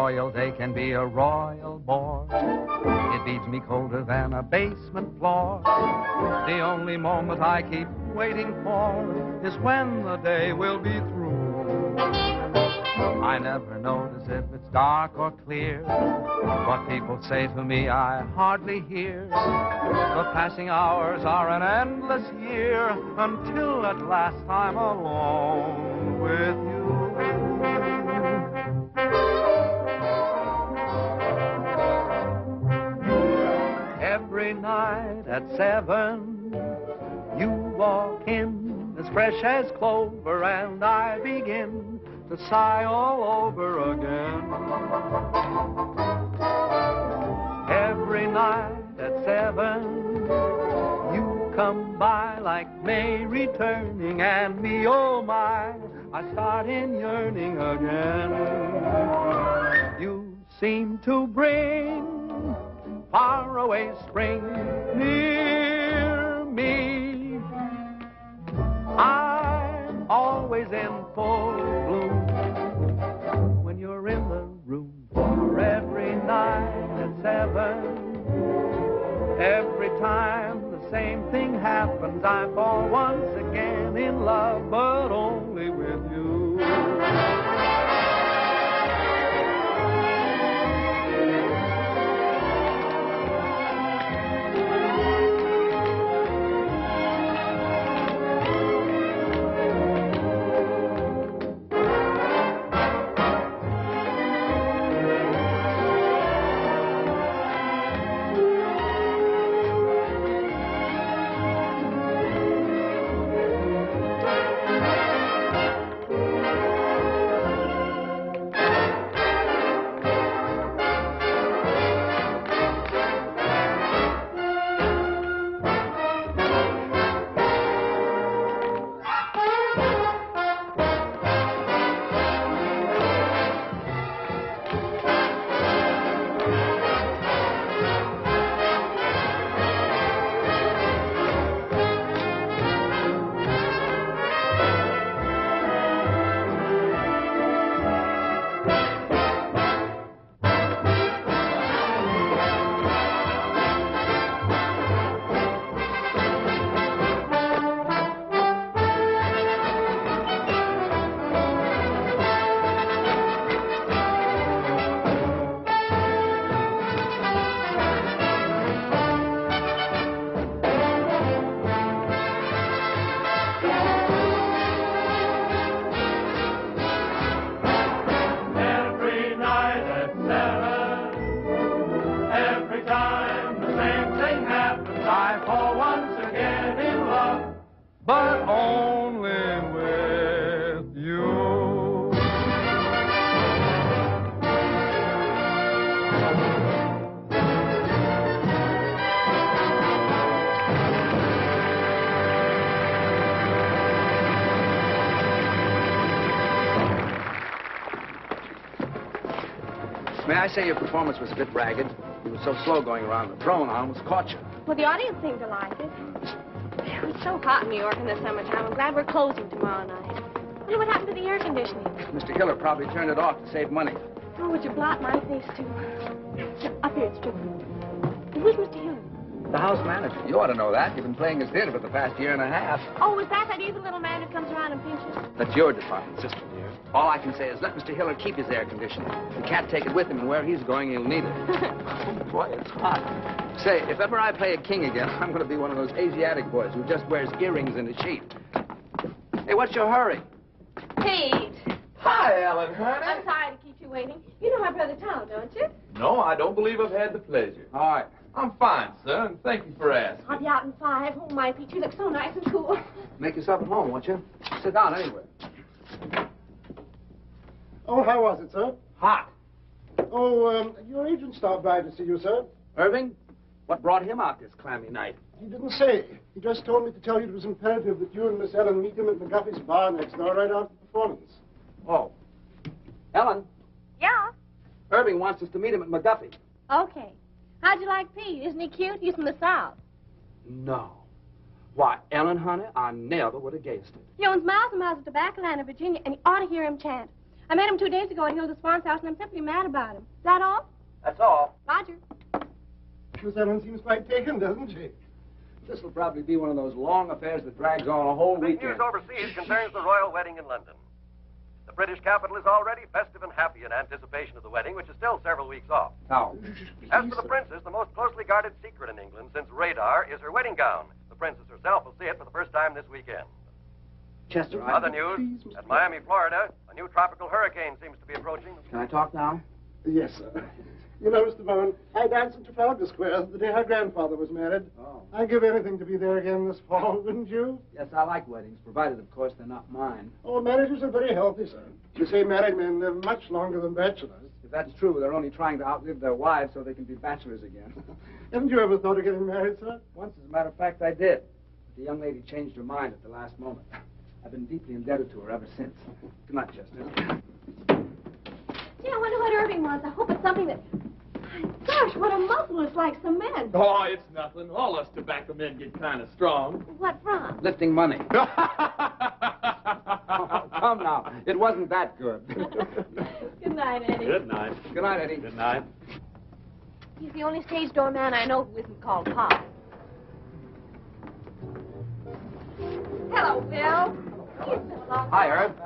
Memorial Day can be a royal bore. It beats me colder than a basement floor. The only moment I keep waiting for is when the day will be through. I never notice if it's dark or clear. What people say to me I hardly hear. The passing hours are an endless year until at last I'm alone with you. Every night at 7, you walk in as fresh as clover, and I begin to sigh all over again. Every night at 7, you come by like May returning, and me, oh my, I start in yearning again. You seem to bring faraway spring near me. I'm always in full bloom when you're in the room. For every night at 7, every time the same thing happens, I fall once again in love, but only with you. But only with you. May I say your performance was a bit ragged? You were so slow going around. The throne almost caught you. Well, the audience seemed to like it. It's so hot in New York in the summertime. I'm glad we're closing tomorrow night. I wonder what happened to the air conditioning. Mr. Hiller probably turned it off to save money. Oh, would you blot my face, too? Up here, it's true. Who's Mr. Hiller? The house manager. You ought to know that. You've been playing his theater for the past year and a half. Oh, is that evil little man who comes around and pinches? That's your department, sister dear. All I can say is let Mr. Hiller keep his air conditioning. He can't take it with him, and where he's going, he'll need it. Oh, boy, it's hot. Say, if ever I play a king again, I'm going to be one of those Asiatic boys who just wears earrings in a sheet. Hey, what's your hurry? Pete. Hi, Ellen, honey. I'm sorry to keep you waiting. You know my brother Tom, don't you? No, I don't believe I've had the pleasure. All right. I'm fine, sir, and thank you for asking. I'll be out in 5. Oh, my, Pete, you look so nice and cool. Make yourself at home, won't you? Sit down anywhere. Oh, how was it, sir? Hot. Oh, your agent stopped by to see you, sir. Irving, what brought him out this clammy night? He didn't say. He just told me to tell you it was imperative that you and Miss Ellen meet him at McGuffey's bar next door right after the performance. Oh. Ellen, Yeah? Irving wants us to meet him at McGuffey. Okay. How'd you like Pete? Isn't he cute? He's from the South. No. Why, Ellen, honey, I never would have guessed it. He owns miles and miles of tobacco land in Virginia, and you ought to hear him chant. I met him 2 days ago at Hilda Swan's house, and I'm simply mad about him. Is that all? That's all. Roger. Miss Ellen seems quite taken, doesn't she? This will probably be one of those long affairs that drags on a whole Big weekend. news overseas concerns the royal wedding in London. The British capital is already festive and happy in anticipation of the wedding, which is still several weeks off. Now, As for the princess, the most closely guarded secret in England since radar is her wedding gown. The princess herself will see it for the first time this weekend. Chester, Other news, at Miami, Florida, a new tropical hurricane seems to be approaching. Can I talk now? Yes, sir. You know, Mr. Bowen, I danced at Trafalgar Square the day her grandfather was married. Oh. I'd give anything to be there again this fall, wouldn't you? Yes, I like weddings, provided, of course, they're not mine. Oh, marriages are very healthy, sir. You say married men live much longer than bachelors. If that's true, they're only trying to outlive their wives so they can be bachelors again. Haven't you ever thought of getting married, sir? Once, as a matter of fact, I did. But the young lady changed her mind at the last moment. I've been deeply indebted to her ever since. Good night, Chester. Gee, I wonder what Irving wants. I hope it's something that... My gosh, what a muscle. It's like cement. Oh, it's nothing. All us tobacco men get kind of strong. What from? Lifting money. Oh, come now. It wasn't that good. Good night, Eddie. Good night. Good night, Eddie. Good night. He's the only stage door man I know who isn't called Pop. Hello, Bill. It's been a long Hi, time. Herb.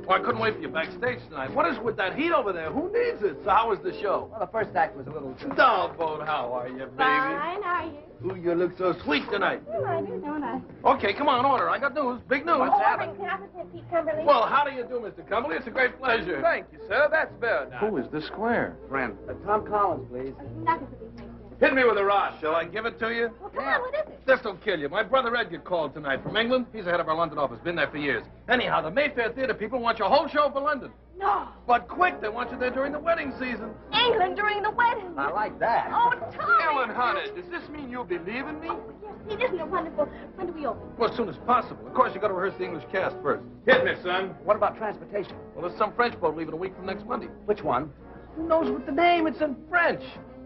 Well, I couldn't wait for you backstage tonight. What is with that heat over there? Who needs it? So how was the show? Well, the first act was a little... Doggone, how are you, baby? Fine, how are you? Ooh, you look so sweet tonight. Oh, I do, don't I? Okay, come on, order. I got news. Big news. Irving, can I present Pete Cumberly? Well, how do you do, Mr. Cumberly? It's a great pleasure. Thank you, sir. That's very nice. Who is the square? Friend. Tom Collins, please. Nothing for these things. Hit me with a rod. Shall I give it to you? Well, come on, what is it? This will kill you. My brother Edgar called tonight from England. He's the head of our London office. Been there for years. Anyhow, the Mayfair Theater people want your whole show for London. No. But quick, they want you there during the wedding season. England during the wedding. I like that. Oh, Tommy. Ellen Hunter, does this mean you'll be leaving me? Oh, yes, Pete, isn't it wonderful? When do we open? Well, as soon as possible. Of course, you got to rehearse the English cast first. Hit me, son. What about transportation? Well, there's some French boat leaving a week from next Monday. Which one? Who knows what the name? It's in French.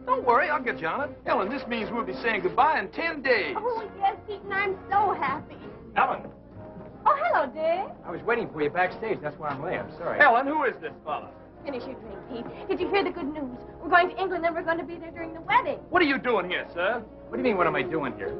Don't worry, I'll get you on it. Ellen, this means we'll be saying goodbye in 10 days. Oh, yes, Pete, and I'm so happy. Ellen. Oh, hello, Dick. I was waiting for you backstage. That's why I'm late. I'm sorry. Ellen, who is this fella? Finish your drink, Pete. Did you hear the good news? We're going to England and we're going to be there during the wedding. What are you doing here, sir? What do you mean, what am I doing here?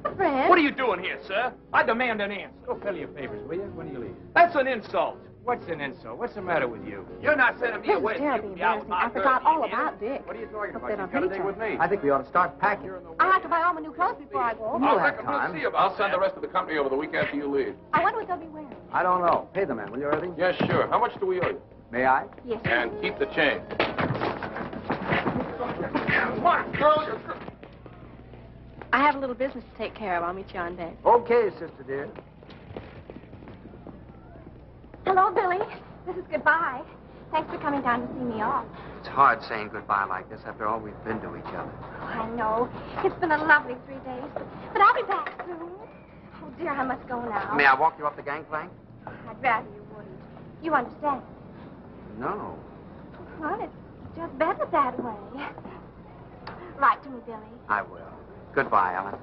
A friend. What are you doing here, sir? I demand an answer. Go fill your papers, will you? When do you leave? That's an insult. What's an insult? What's the matter with you? You're not sending me This away. is terribly You be out with embarrassing. I my forgot girl, all you about Dick. What are you talking Hope about? they You don't got a hate date you. with me. I think we ought to start packing. I'll have to buy all my new clothes before I go. You'll I have reckon time. we'll see about I'll send the rest of the company over the weekend after you leave. I wonder what they'll be wearing. I don't know. Pay the man, will you, Irving? Yes, sure. How much do we owe you? May I? Yes. And keep the change. Come on, girl. I have a little business to take care of. I'll meet you on deck. Okay, sister dear. Hello, Billy. This is goodbye. Thanks for coming down to see me off. It's hard saying goodbye like this after all we've been to each other. Oh, I know. It's been a lovely 3 days, but I'll be back soon. Oh, dear, I must go now. May I walk you up the gangplank? I'd rather you wouldn't. You understand? No. Well, it's just better that way. Write to me, Billy. I will. Goodbye, Ellen.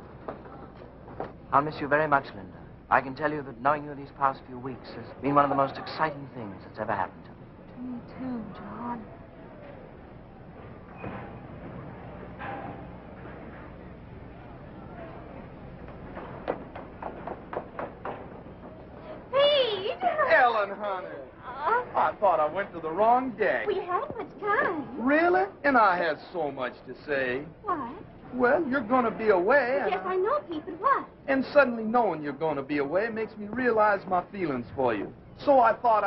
I'll miss you very much, Linda. I can tell you that knowing you these past few weeks has been one of the most exciting things that's ever happened to me. To me, too, John. Pete! Ellen, honey. I thought I went to the wrong deck. We hadn't much time. Really? And I had so much to say. What? Well, you're going to be away. Yes, I know, Pete, but what? And suddenly knowing you're going to be away makes me realize my feelings for you. So I thought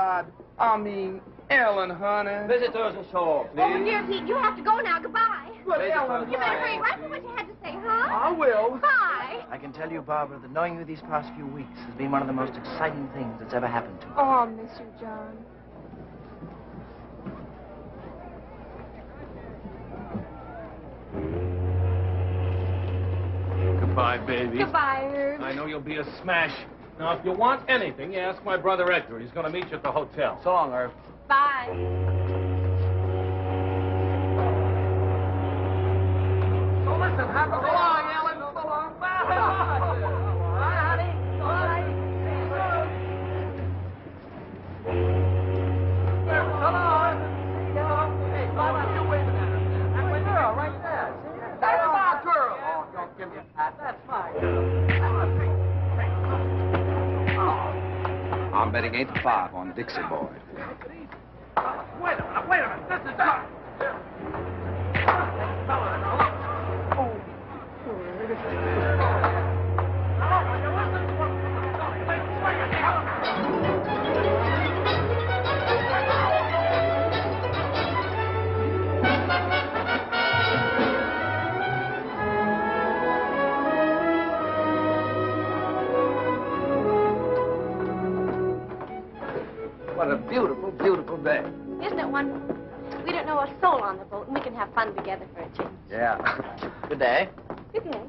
Ellen, honey. Visitors ashore, please. Oh, dear Pete, you have to go now. Goodbye. But Ellen, You better hurry right for what you had to say, huh? I will. Bye. I can tell you, Barbara, that knowing you these past few weeks has been one of the most exciting things that's ever happened to me. Oh, I'll miss you, John. Goodbye, baby. Goodbye, Herb. I know you'll be a smash. Now, if you want anything, you ask my brother Edgar. He's going to meet you at the hotel. So long, Irv. Bye. So listen, so long, Ellen. So long. Bye. Bye, honey. Bye. wedding ain't the 5 on Dixie Boy. Wait a minute. This is not... What a beautiful, beautiful day. Isn't it wonderful? We don't know a soul on the boat, and we can have fun together for a change. Yeah. Good day. Good day.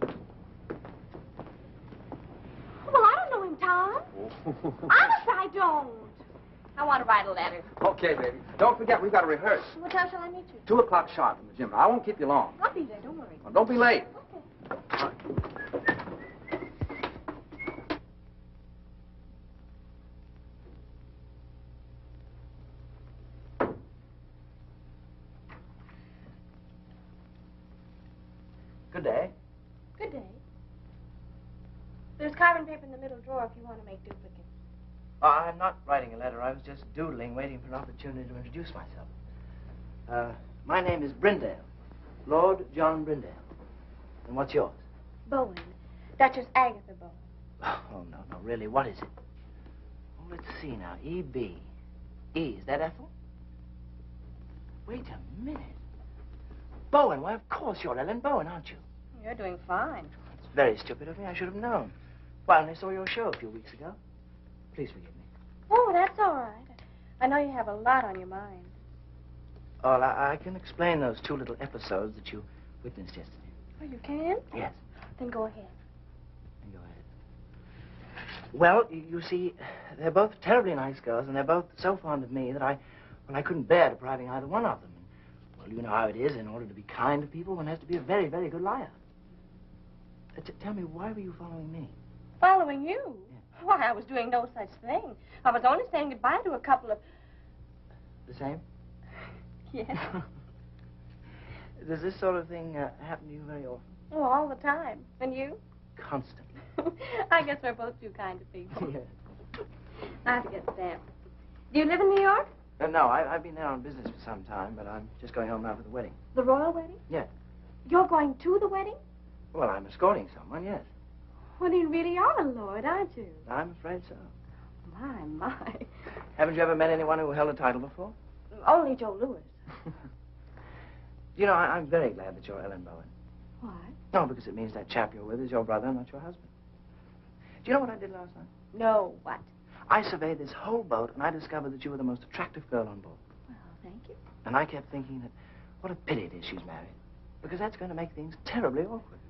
Well, I don't know him, Tom. Honest, I don't. I want to write a letter. Okay, baby. Don't forget, we've got to rehearse. What time shall I meet you? 2 o'clock sharp in the gym. I won't keep you long. I'll be there, don't worry. Well, don't be late. Okay. Good day. Good day. There's carbon paper in the middle drawer if you want to make duplicates. Oh, I'm not writing a letter. I was just doodling, waiting for an opportunity to introduce myself. My name is Brindale. Lord John Brindale. And what's yours? Bowen. Duchess Agatha Bowen. Oh, no, really, what is it? Oh, let's see now. E.B. E, is that Ethel? Wait a minute. Bowen, why, of course you're Ellen Bowen, aren't you? You're doing fine. It's very stupid of me. I should have known. Well, I only saw your show a few weeks ago. Please forgive me. Oh, that's all right. I know you have a lot on your mind. Oh, I can explain those 2 little episodes that you witnessed yesterday. Oh, you can? Yes. Then go ahead. Go ahead. Well, you see, they're both terribly nice girls, and they're both so fond of me that I couldn't bear depriving either one of them. Well, you know how it is. In order to be kind to people, one has to be a very, very good liar. Tell me, why were you following me? Following you? Yeah. Why, I was doing no such thing. I was only saying goodbye to a couple of... The same? Yes. Does this sort of thing happen to you very often? Oh, all the time. And you? Constantly. I guess we're both too kind to people. Yes. I have to get stamped. Do you live in New York? No, I've been there on business for some time, but I'm just going home now for the wedding. The royal wedding? Yeah. You're going to the wedding? Well, I'm escorting someone, yes. Well, you really are a lord, aren't you? I'm afraid so. My. Haven't you ever met anyone who held a title before? Only Joe Louis. You know, I'm very glad that you're Ellen Bowen. Why? No, because it means that chap you're with is your brother, not your husband. Do you know what I did last night? No, what? I surveyed this whole boat, and I discovered that you were the most attractive girl on board. Well, thank you. And I kept thinking that what a pity it is she's married, because that's going to make things terribly awkward.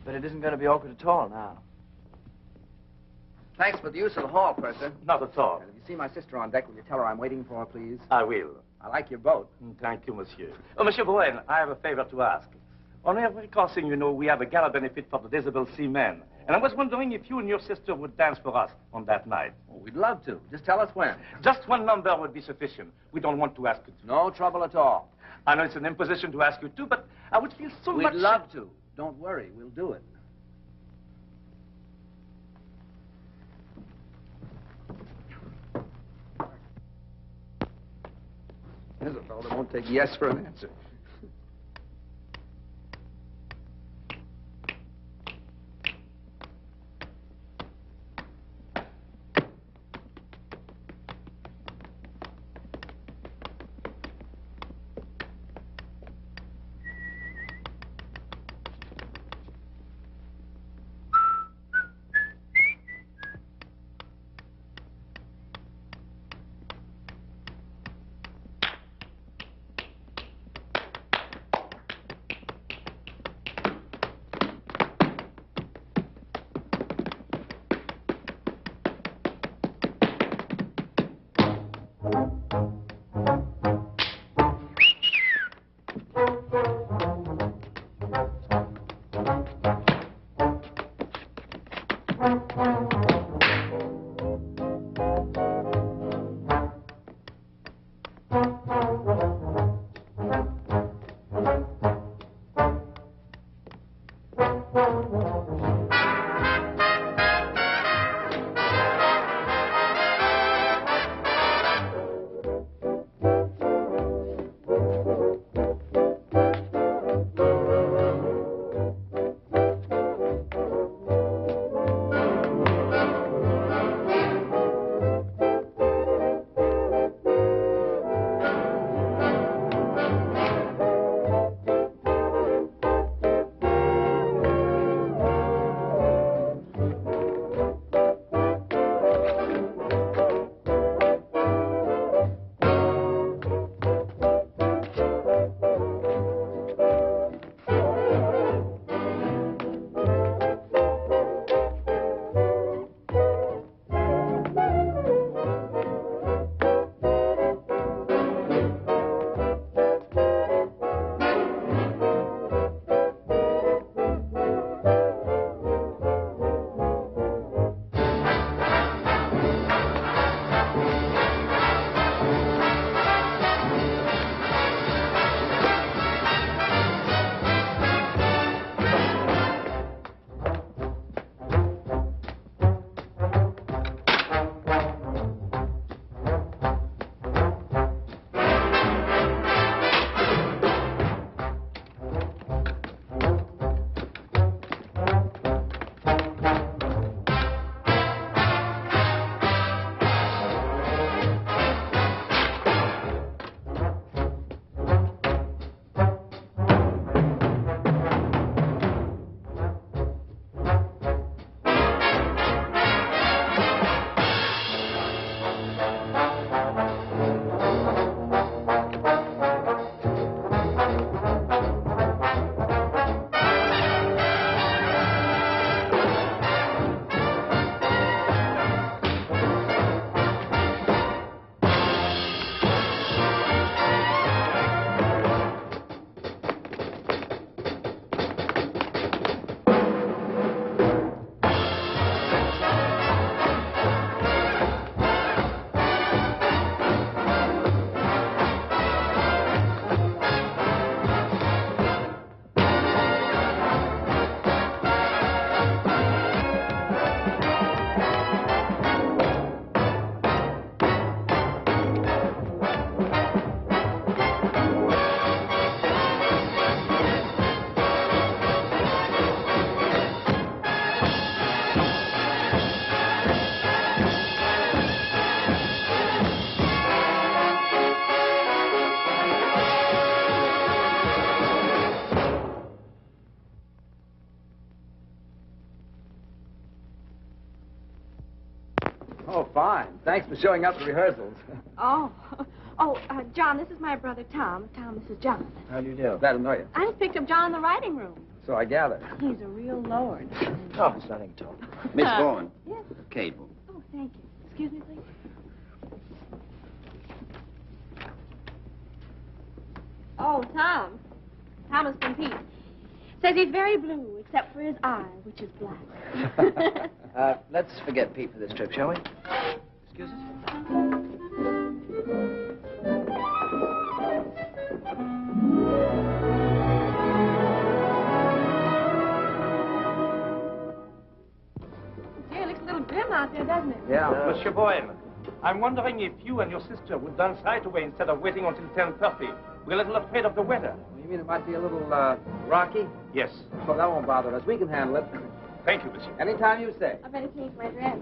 But it isn't going to be awkward at all now. Thanks for the use of the hall, Purser. Not at all. If you see my sister on deck, will you tell her I'm waiting for her, please? I will. I like your boat. Thank you, monsieur. Oh, Monsieur Bowen, I have a favor to ask. On every crossing, you know, we have a gala benefit for the disabled seamen. And I was wondering if you and your sister would dance for us on that night. Oh, we'd love to. Just tell us when. Just one number would be sufficient. We don't want to ask you to. No trouble at all. I know it's an imposition to ask you to, but I would feel so much... We'd love to. Don't worry. We'll do it. There's a fellow that won't take yes for an answer. Thanks for showing up at rehearsals. Oh. John, this is my brother Tom. Tom, this is John. How do you do? Glad to know you. I just picked up John in the writing room. So I gather. He's a real lord. Oh, it's nothing at all. Miss Bourne. Yes. Cable. Oh, thank you. Excuse me, please. Oh, Tom. Thomas from Pete. Says he's very blue, except for his eye, which is black. Let's forget Pete for this trip, shall we? Excuse us? Gee, it looks a little grim out there, doesn't it? Yeah. Monsieur Bohème, I'm wondering if you and your sister would dance right away instead of waiting until 10:30. We're a little afraid of the weather. You mean it might be a little, rocky? Yes. Oh, that won't bother us. We can handle it. Thank you, monsieur. Anytime you say. I better change my dress.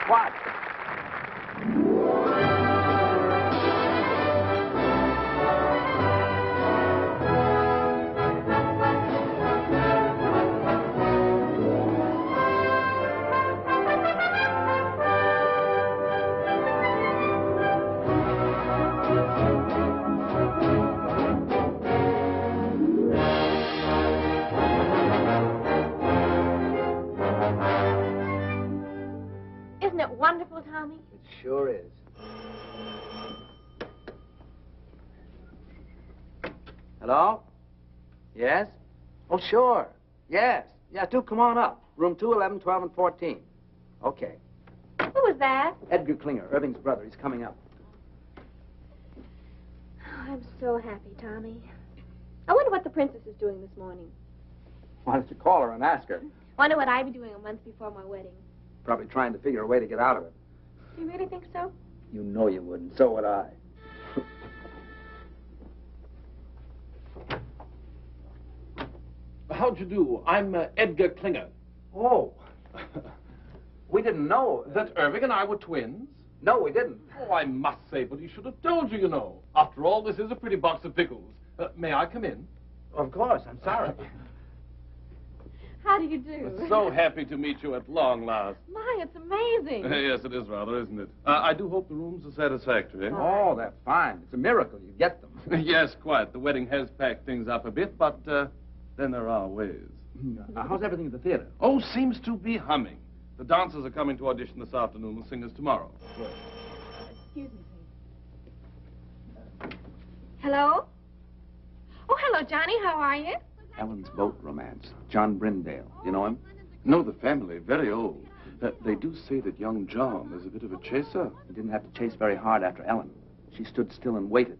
What? Isn't it wonderful, Tommy? It sure is. Hello? Yes? Oh, sure. Yes. Yeah, do come on up. Room 2, 11, 12, and 14. Okay. Who was that? Edgar Klinger, Irving's brother. He's coming up. Oh, I'm so happy, Tommy. I wonder what the princess is doing this morning. Why don't you call her and ask her? Wonder what I'd be doing a month before my wedding. Probably trying to figure a way to get out of it. Do you really think so? You know you wouldn't. So would I. How'd you do? I'm Edgar Klinger. Oh. We didn't know. That Irving and I were twins? No, we didn't. Oh, I must say, but he should have told you, you know. After all, this is a pretty box of pickles. May I come in? Of course. I'm sorry. How do you do? So happy to meet you at long last. My, it's amazing. Yes, it is rather, isn't it? I do hope the rooms are satisfactory. Oh, that's fine. It's a miracle you get them. Yes, quite. The wedding has packed things up a bit, but then there are ways. How's everything at the theater? Oh, seems to be humming. The dancers are coming to audition this afternoon, the singers tomorrow. Excuse me, please. Hello? Oh, hello, Johnny. How are you? Ellen's boat romance. John Brindale. You know him? No, the family, very old. They do say that young John is a bit of a chaser. He didn't have to chase very hard after Ellen. She stood still and waited.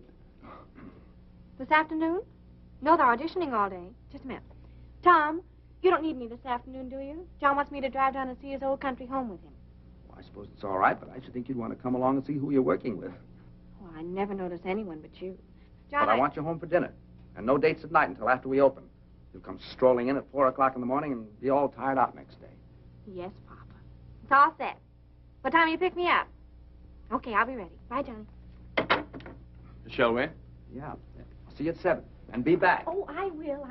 This afternoon? No, they're auditioning all day. Just a minute. Tom, you don't need me this afternoon, do you? John wants me to drive down and see his old country home with him. Well, I suppose it's all right, but I should think you'd want to come along and see who you're working with. Oh, I never notice anyone but you. John, But I want you home for dinner. And no dates at night until after we open. You'll come strolling in at 4 o'clock in the morning and be all tired out next day. Yes, Papa. It's all set. What time you pick me up? Okay, I'll be ready. Bye, Johnny. Shall we? Yeah. I'll see you at 7. And be back. Oh, I will.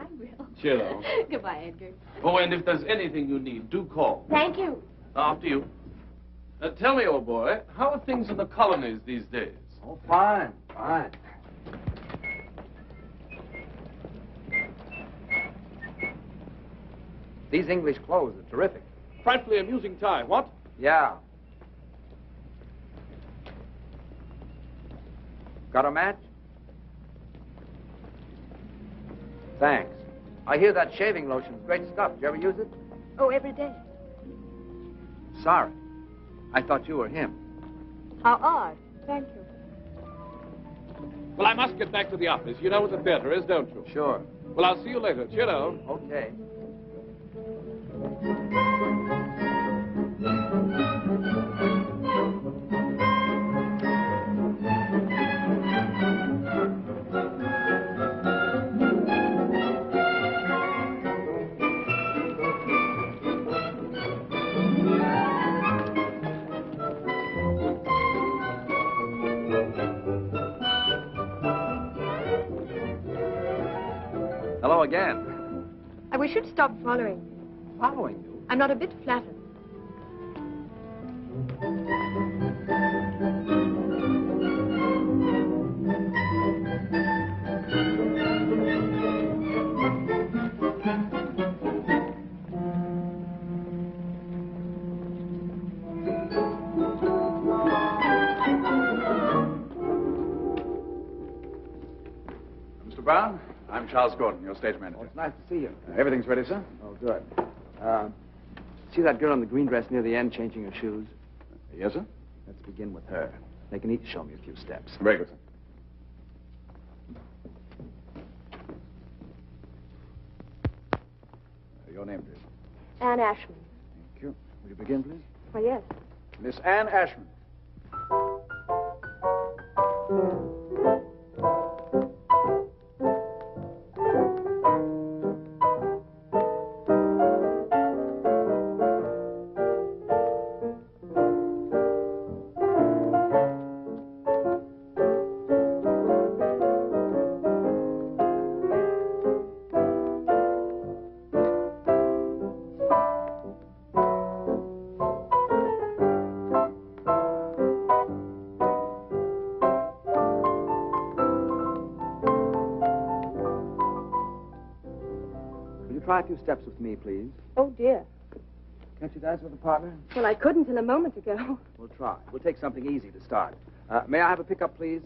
Cheerio. Goodbye, Edgar. Oh, and if there's anything you need, do call. Thank you. After you. Tell me, old boy, how are things in the colonies these days? Oh, fine. These English clothes are terrific. Frightfully amusing tie, what? Yeah. Got a match? Thanks. I hear that shaving lotion's great stuff. Did you ever use it? Oh, every day. Sorry. I thought you were him. How odd. Thank you. Well, I must get back to the office. You know what the theater is, don't you? Sure. Well, I'll see you later. Cheerio. Okay. Hello again. I wish you'd stop following. Following you? I'm not a bit flattered. Mr. Brown, I'm Charles Gordon, your stage manager. Oh, it's nice to see you. Everything's ready, sir? Oh, good. See that girl in the green dress near the end changing her shoes? Yes, sir? Let's begin with her. They can each show me a few steps. Very good, sir. Your name, please. Anne Ashman. Thank you. Will you begin, please? Why, yes. Miss Anne Ashman. try a few steps with me, please? Oh, dear. Can't you dance with a partner? Well, I couldn't till a moment ago. We'll try. We'll take something easy to start. May I have a pickup, please?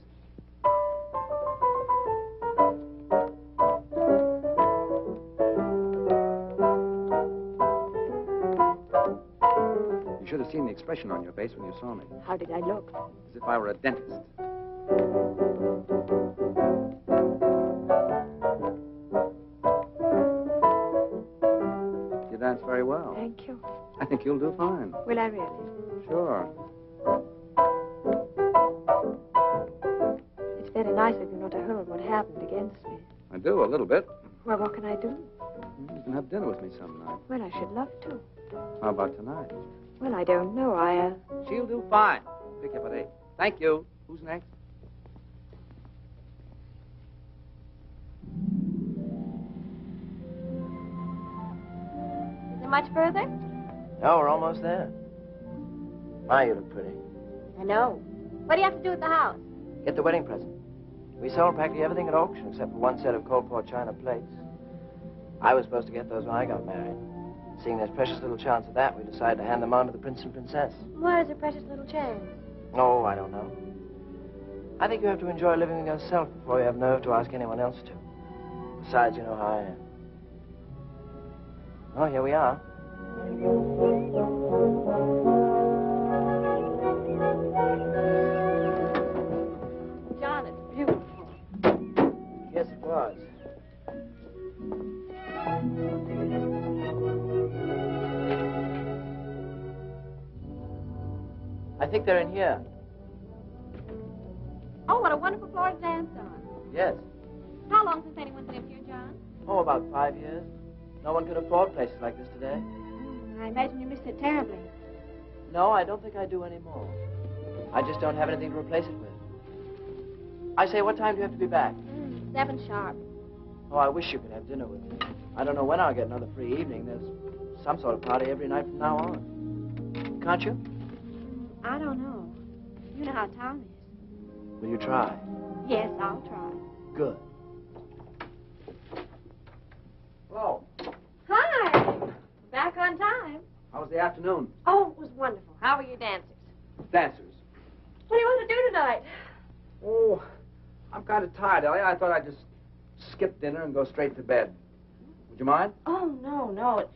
You should have seen the expression on your face when you saw me. How did I look? As if I were a dentist. You dance very well. Thank you. I think you'll do fine. Will I really? Sure. It's very nice of you not to hold what happened against me. I do, a little bit. Well, what can I do? You can have dinner with me some night. Well, I should love to. How about tonight? Well, I don't know. She'll do fine. Pick up at 8. Thank you. Who's next? Is it much further? No, we're almost there. My, you look pretty. I know. What do you have to do at the house? Get the wedding present. We sold practically everything at auction except for one set of Coldport china plates. I was supposed to get those when I got married. Seeing there's precious little chance of that, we decided to hand them on to the prince and princess. Why is a precious little chance? Oh, I don't know. I think you have to enjoy living with yourself before you have nerve to ask anyone else to. Besides, you know how I am. Oh, here we are. John, it's beautiful. Yes, it was. I think they're in here. Oh, what a wonderful floor to dance on. Yes. How long since anyone's lived here, John? Oh, about 5 years. No one could afford places like this today. I imagine you missed it terribly. No, I don't think I do anymore. I just don't have anything to replace it with. I say, what time do you have to be back? 7 sharp. Oh, I wish you could have dinner with me. I don't know when I'll get another free evening. There's some sort of party every night from now on. Can't you? I don't know. You know how Tom is. Will you try? Yes, I'll try. Good. Hello. Hi. Back on time. How was the afternoon? Oh, it was wonderful. How were your dancers? Dancers. What do you want to do tonight? Oh, I'm kind of tired, Ellie. I thought I'd just skip dinner and go straight to bed. Would you mind? Oh, no. It's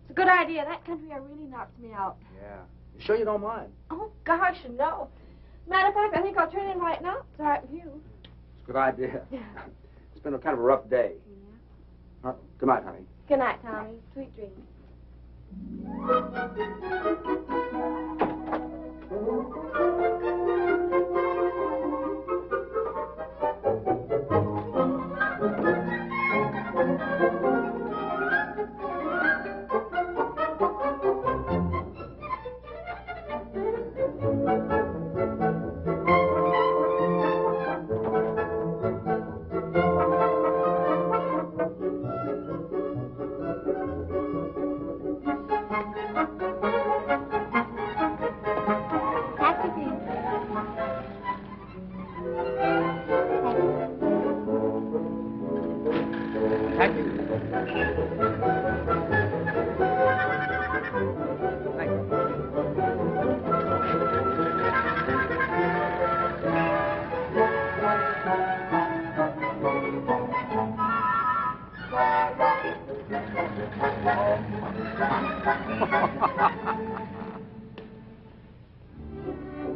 a good idea. That country air really knocks me out. Yeah. You sure you don't mind? Oh, gosh, no. Matter of fact, I think I'll turn in right now. It's all right with you. It's a good idea. It's been a kind of a rough day. Yeah. Good night, honey. Good night, Tommy. Sweet dreams.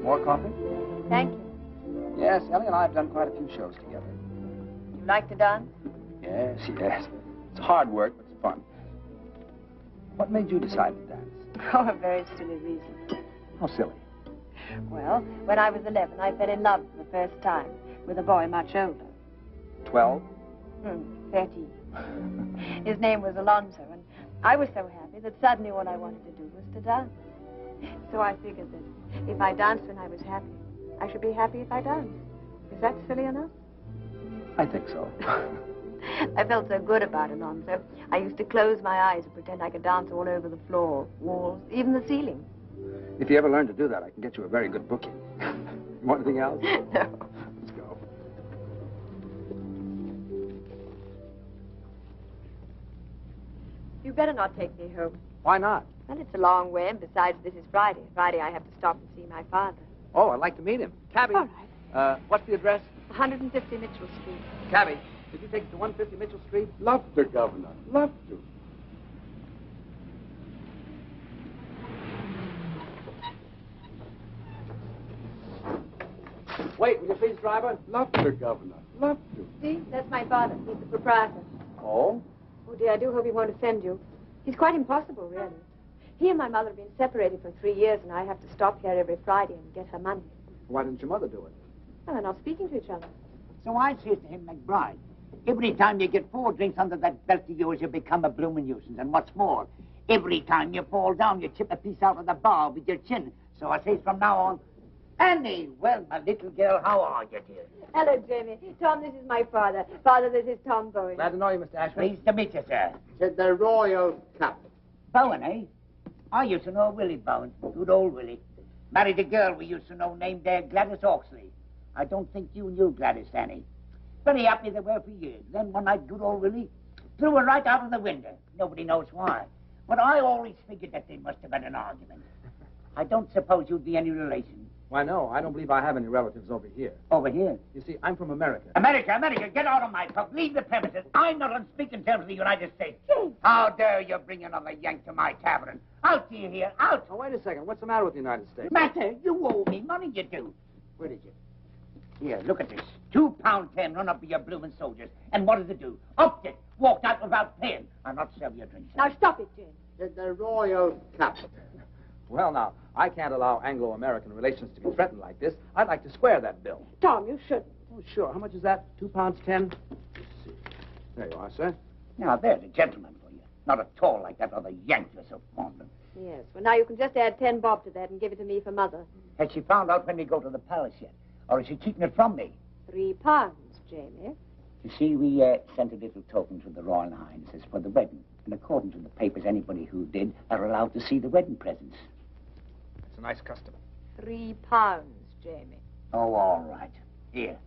More coffee? Thank you. Yes, Ellie and I have done quite a few shows together. You like to dance? Yes. It's hard work, but it's fun. What made you decide to dance? Oh, a very silly reason. How silly. Well, when I was 11, I fell in love for the first time with a boy much older. 12? 13. His name was Alonzo, and I was so happy that suddenly all I wanted to do was to dance. So I figured that if I danced when I was happy, I should be happy if I danced. Is that silly enough? I think so. I felt so good about Alonzo. I used to close my eyes and pretend I could dance all over the floor, walls, even the ceiling. If you ever learn to do that, I can get you a very good booking. You want anything else? No. Let's go. You better not take me home. Why not? Well, it's a long way, and besides, this is Friday. Friday, I have to stop and see my father. Oh, I'd like to meet him. Cabby. All right. What's the address? 150 Mitchell Street. Cabby, did you take it to 150 Mitchell Street? Love to, Governor. Love to. Wait, will you please, driver? Love to, Governor. Love to. See, that's my father. He's the proprietor. Oh? Oh, dear, I do hope he won't offend you. He's quite impossible, really. He and my mother have been separated for 3 years, and I have to stop here every Friday and get her money. Why didn't your mother do it? Well, they're not speaking to each other. So I says to him, McBride, every time you get 4 drinks under that belt of yours, you become a blooming nuisance. And what's more, every time you fall down, you chip a piece out of the bar with your chin. So I says from now on, Annie, well, my little girl, how are you, dear? Hello, Jamie. Tom, this is my father. Father, this is Tom Bowen. Glad to know you, Mr. Ashford. Pleased to meet you, sir. Said the Royal Cup. Bowen, eh? I used to know Willie Bowen. Good old Willie. Married a girl we used to know named Gladys Oxley. I don't think you knew Gladys, Annie. Very happy they were for years. Then one night, good old Willie threw her right out of the window. Nobody knows why. But I always figured that they must have had an argument. I don't suppose you'd be any relation. Why, no. I don't believe I have any relatives over here. Over here? You see, I'm from America. America, get out of my talk. Leave the premises. I'm not on speaking terms with the United States. How dare you bring another Yank to my tavern? Out to you here, out. Oh, wait a second. What's the matter with the United States? Matter? You owe me money, you do. Where is it? Here, look at this. £2.10 run up for your bloomin' soldiers. And what did it do? Upped it. Walked out without paying. I'll not sell your drinks. Now, stop it, Jane. Said the Royal Cup. Well, now, I can't allow Anglo-American relations to be threatened like this. I'd like to square that bill. Tom, you shouldn't. Oh, sure. How much is that? £2.10? Let's see. There you are, sir. Now, there's a gentleman for you. Not at all like that other Yank you're so fond of. Yes. Well, now you can just add 10 bob to that and give it to me for Mother. Has she found out when we go to the palace yet? Or is she keeping it from me? £3, Jamie. You see, we sent a little token to the Royal Highnesses for the wedding. And according to the papers, anybody who did are allowed to see the wedding presents. It's a nice custom. £3, Jamie. Oh, all right. Here.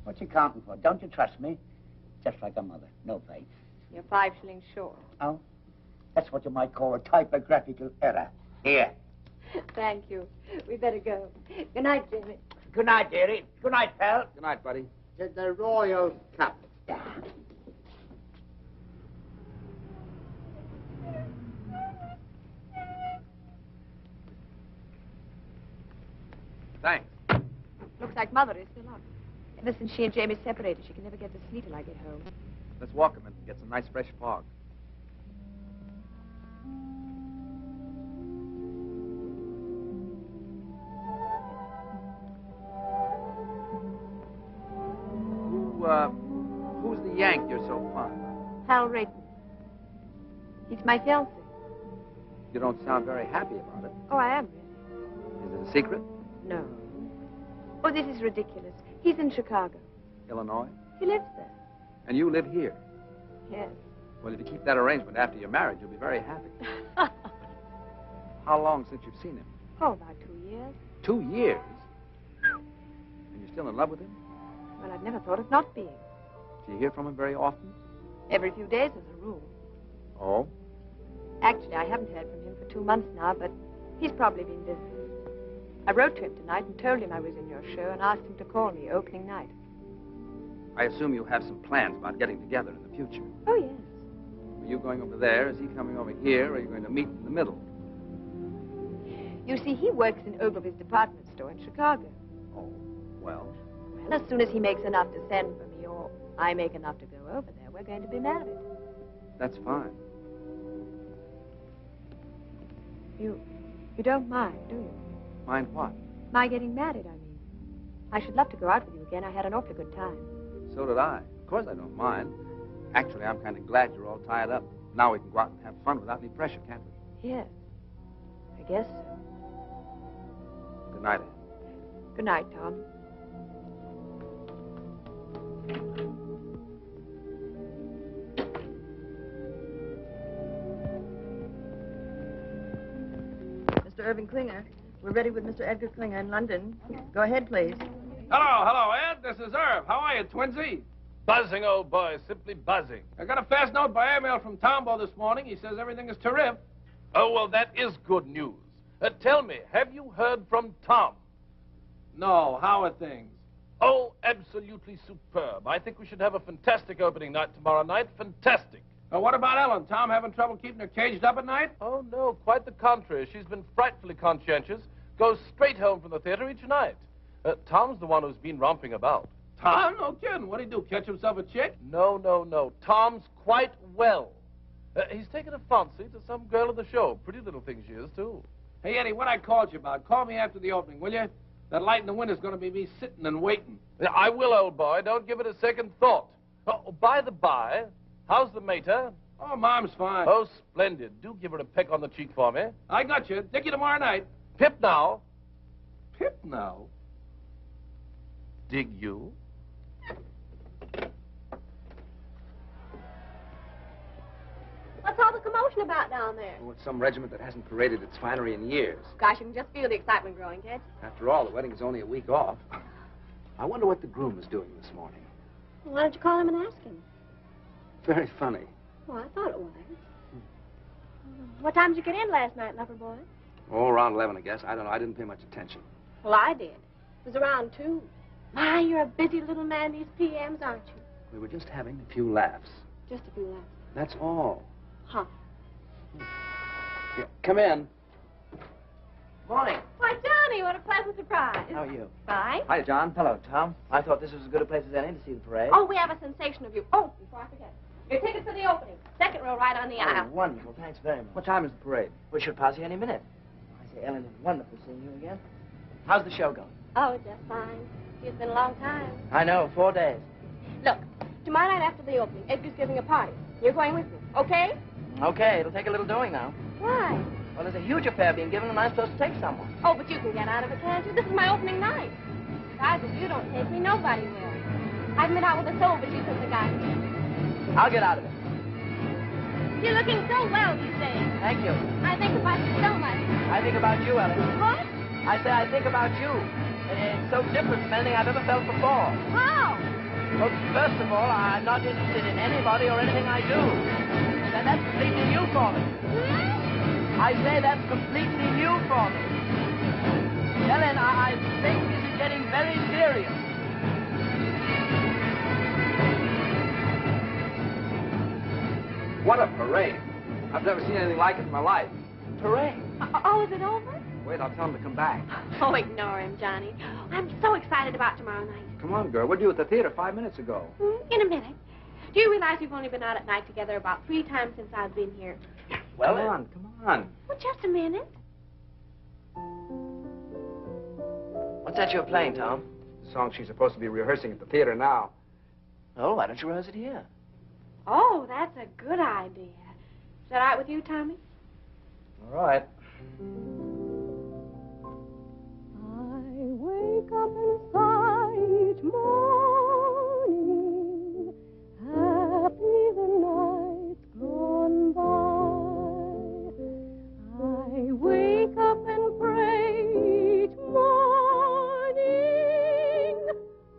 What you counting for? Don't you trust me? Just like a mother. No faith. You're 5 shillings short. Oh? That's what you might call a typographical error. Here. Thank you. We better go. Good night, Jamie. Good night, dearie. Good night, pal. Good night, buddy. Said the Royal Cup. Thanks. Looks like Mother is still up. Ever since she and Jamie separated, she can never get to sleep till I get home. Let's walk a minute and get some nice fresh fog. Who's the Yank you're so fond of? Hal Rayton. He's my fiancé. You don't sound very happy about it. Oh, I am, really. Is it a secret? No. Oh, this is ridiculous. He's in Chicago. Illinois? He lives there. And you live here? Yes. Well, if you keep that arrangement after you're married, you'll be very happy. How long since you've seen him? Oh, about 2 years. 2 years? And you're still in love with him? Well, I've never thought of not being. Do you hear from him very often? Every few days, as a rule. Oh? Actually, I haven't heard from him for 2 months now, but he's probably been busy. I wrote to him tonight and told him I was in your show and asked him to call me opening night. I assume you have some plans about getting together in the future. Oh, yes. Are you going over there? Is he coming over here? Or are you going to meet in the middle? You see, he works in Ogilvy's department store in Chicago. Oh, well. Well, as soon as he makes enough to send for me, or I make enough to go over there, we're going to be married. That's fine. You don't mind, do you? Mind what? My getting married, I mean. I should love to go out with you again. I had an awfully good time. So did I. Of course I don't mind. Actually, I'm kind of glad you're all tied up. Now we can go out and have fun without any pressure, can't we? Yes. I guess so. Good night, Anne. Good night, Tom. Mr. Irving Klinger. We're ready with Mr. Edgar Klinger in London. Go ahead, please. Hello, Ed. This is Irv. How are you, Twinsy? Buzzing, old boy, simply buzzing. I got a fast note by airmail from Tombo this morning. He says everything is terrific. Oh, well, that is good news. Tell me, have you heard from Tom? No, how are things? Oh, absolutely superb. I think we should have a fantastic opening night tomorrow night. Fantastic. What about Ellen? Tom having trouble keeping her caged up at night? Oh, no, quite the contrary. She's been frightfully conscientious. Goes straight home from the theater each night. Tom's the one who's been romping about. Tom? No kidding. What'd he do, catch himself a chick? No. Tom's quite well. He's taken a fancy to some girl at the show. Pretty little thing she is, too. Hey, Eddie, what I called you about, call me after the opening, will you? That light in the window's going to be me sitting and waiting. Yeah, I will, old boy. Don't give it a second thought. Oh, by the by, how's the mater? Oh, Mom's fine. Oh, splendid. Do give her a peck on the cheek for me. I got you. Dick you tomorrow night. Pip now. Pip now? Dig you? What's all the commotion about down there? Oh, it's some regiment that hasn't paraded its finery in years. Gosh, you can just feel the excitement growing, can't you? After all, the wedding is only a week off. I wonder what the groom is doing this morning. Why don't you call him and ask him? Very funny. Well, I thought it was. What time did you get in last night, lover boy? Oh, around 11, I guess. I don't know. I didn't pay much attention. Well, I did. It was around 2. My, you're a busy little man these PMs, aren't you? We were just having a few laughs. Just a few laughs. That's all. Huh. Yeah, come in. Morning. Why, Johnny, what a pleasant surprise. How are you? Fine. Hi, John. Hello, Tom. I thought this was as good a place as any to see the parade. Oh, we have a sensation of you. Oh, before I forget. Your tickets for the opening. Second row right on the aisle. Wonderful. Thanks very much. What time is the parade? We should pass you any minute. I say, Ellen, it's wonderful seeing you again. How's the show going? Oh, just fine. It's been a long time. I know, 4 days. Look, tomorrow night after the opening, Edgar's giving a party. You're going with me, okay? Okay, it'll take a little doing now. Why? Well, there's a huge affair being given, and I'm supposed to take someone. Oh, but you can get out of it, can't you? This is my opening night. Besides, if you don't take me, nobody will. I've been out with a soul, but you took the guy. I'll get out of it. You're looking so well these days. Thank you. I think about you so much. I think about you, Ellen. What? I say I think about you. It's so different from anything I've ever felt before. How? Well, first of all, I'm not interested in anybody or anything I do. And that's completely new for me. I say that's completely new for me. Ellen, I think this is getting very serious. What a parade. I've never seen anything like it in my life. Parade? Oh, is it over? Wait, I'll tell him to come back. Oh, ignore him, Johnny. I'm so excited about tomorrow night. Come on, girl. We're due at the theater 5 minutes ago. In a minute. Do you realize we've only been out at night together about 3 times since I've been here? Well, come on. Well, just a minute. What's that you're playing, Tom? The song she's supposed to be rehearsing at the theater now. Oh, why don't you rehearse it here? Oh, that's a good idea. Is that all right with you, Tommy? All right. I wake up inside each morning, happy the night's gone by. I wake up and pray each morning,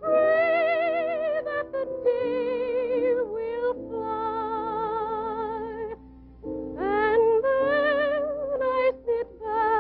pray that the day will fly, and then I sit back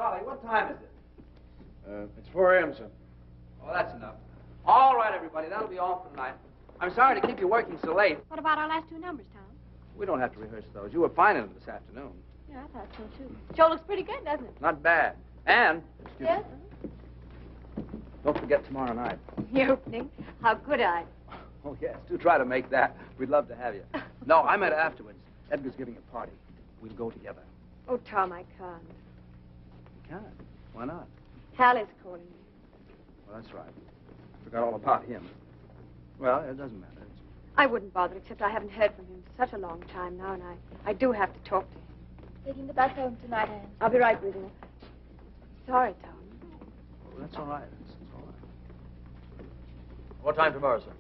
Charlie, what time is it? It's 4 a.m., sir. Oh, that's enough. All right, everybody, that'll be all for tonight. I'm sorry to keep you working so late. What about our last two numbers, Tom? We don't have to rehearse those. You were fine in them this afternoon. Yeah, I thought so, too. Show looks pretty good, doesn't it? Not bad. And, excuse Yes? me, don't forget tomorrow night. The opening? How could I? Oh, yes, do try to make that. We'd love to have you. No, I meant afterwards. Edgar's giving a party. We'll go together. Oh, Tom, I can't. You can. Why not? Hal is calling me. Well, that's right. Forgot all about him. Well, it doesn't matter. I wouldn't bother, except I haven't heard from him for such a long time now, and I do have to talk to him. Taking the bus home tonight, Anne. I'll be right with you. Sorry, Tom. Oh, that's all right. That's all right. What time tomorrow, sir?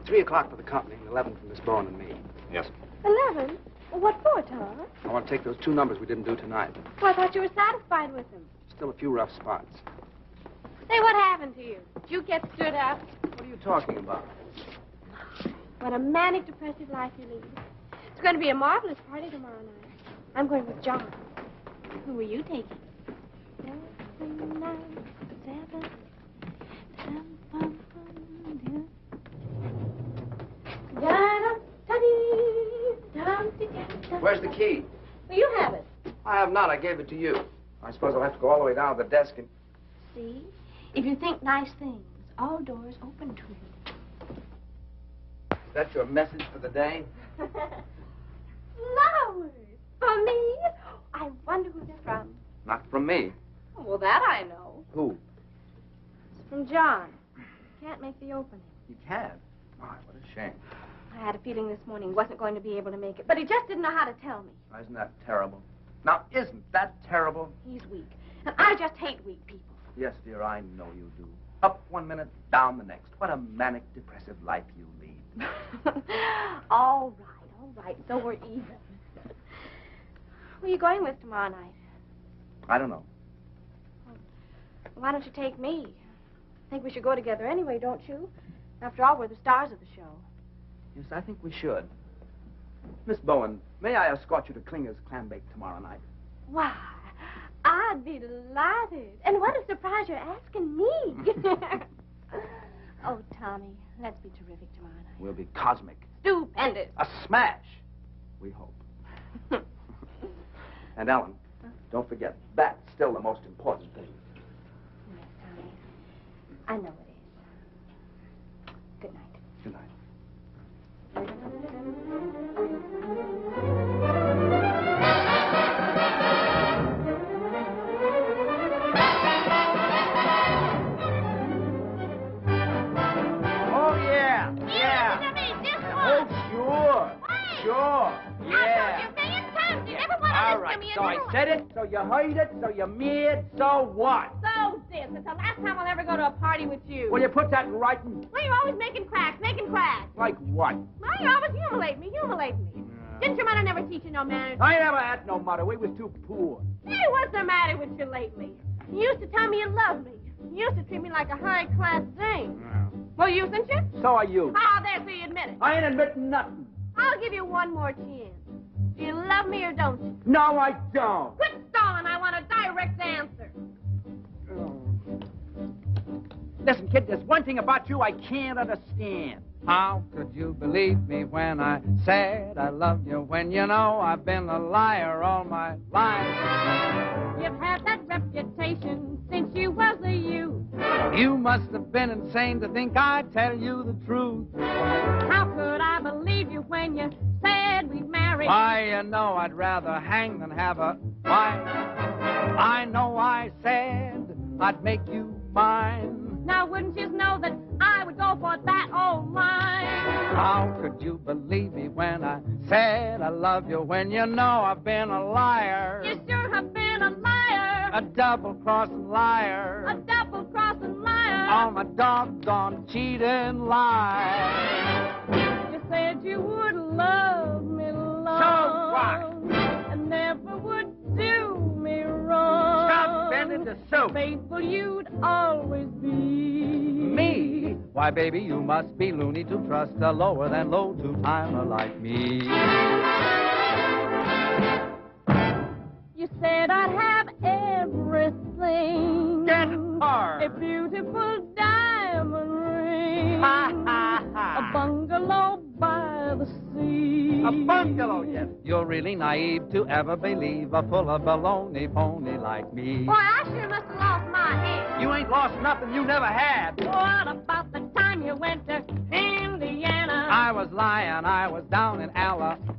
3 o'clock for the company and 11 for Miss Bowen and me. Yes. 11? Well, what for, Tom? I want to take those 2 numbers we didn't do tonight. Oh, I thought you were satisfied with them. Still a few rough spots. Say, what happened to you? Did you get stood up? What are you talking about? What a manic, depressive life you lead. It's going to be a marvelous party tomorrow night. I'm going with John. Who are you taking? 7, 9, 7, 10, Where's the key? Well, you have it. I have not. I gave it to you. I suppose I'll have to go all the way down to the desk and... See? If you think nice things, all doors open to you. Is that your message for the day? Flowers! For me? I wonder who they're from. Not from me. Oh, well, that I know. Who? It's from John. Can't make the opening. You can. My, what a shame. I had a feeling this morning he wasn't going to be able to make it, but he just didn't know how to tell me. Oh, isn't that terrible? Now, isn't that terrible? He's weak. And I just hate weak people. Yes, dear, I know you do. Up 1 minute, down the next. What a manic, depressive life you lead. All right. So we're even. Who are you going with tomorrow night? I don't know. Why don't you take me? I think we should go together anyway, don't you? After all, we're the stars of the show. Yes, I think we should. Miss Bowen, may I escort you to Klinger's Clam Bake tomorrow night? Why, I'd be delighted. And what a surprise you're asking me. Oh, Tommy, let's be terrific tomorrow night. We'll be cosmic. Stupendous. A smash. We hope. And Ellen, don't forget, that's still the most important thing. Yes, Tommy. I know it is. Good night. Good night. Oh, yeah. Sure. Yeah. All right, so I said it, so you heard it, so you mad, so what? So this. It's the last time I'll ever go to a party with you. Will you put that in writing? Well, you're always making cracks. Like what? Well, you always humiliate me. Didn't your mother never teach you no manners? I never had no mother. We was too poor. Hey, what's the matter with you lately? You used to tell me you loved me. You used to treat me like a high-class thing. Well, usen't you? So are you. Oh, there, so you admit it. I ain't admitting nothing. I'll give you one more chance. Do you love me or don't you? No, I don't. Quit stalling. I want a direct answer. Listen, kid, there's one thing about you I can't understand. How could you believe me when I said I loved you when you know I've been a liar all my life? You've had that reputation since you was a youth. You must have been insane to think I'd tell you the truth. How could I believe you when you said we'd marry? Why, you know I'd rather hang than have a wife. I know I said I'd make you mine. Now, wouldn't you know that I would go for that old line? How could you believe me when I said I love you when you know I've been a liar? You sure have been a liar. A double-crossing liar. A double-crossing liar. Oh, my doggone cheating lie. You said you would love me long. So what? And never would do me wrong. Stop bending the soup. Faithful you'd always be. Me? Why, baby, you must be loony to trust a lower than low two-timer like me. You said I'd have everything. Get her. A beautiful diamond ring. Ha, ha, ha. A bungalow by the sea. A bungalow, yes. You're really naive to ever believe a full of baloney pony like me. Boy, I sure must have lost my head. You ain't lost nothing you never had. What about the time you went to Indiana? I was lying, I was down in Alabama.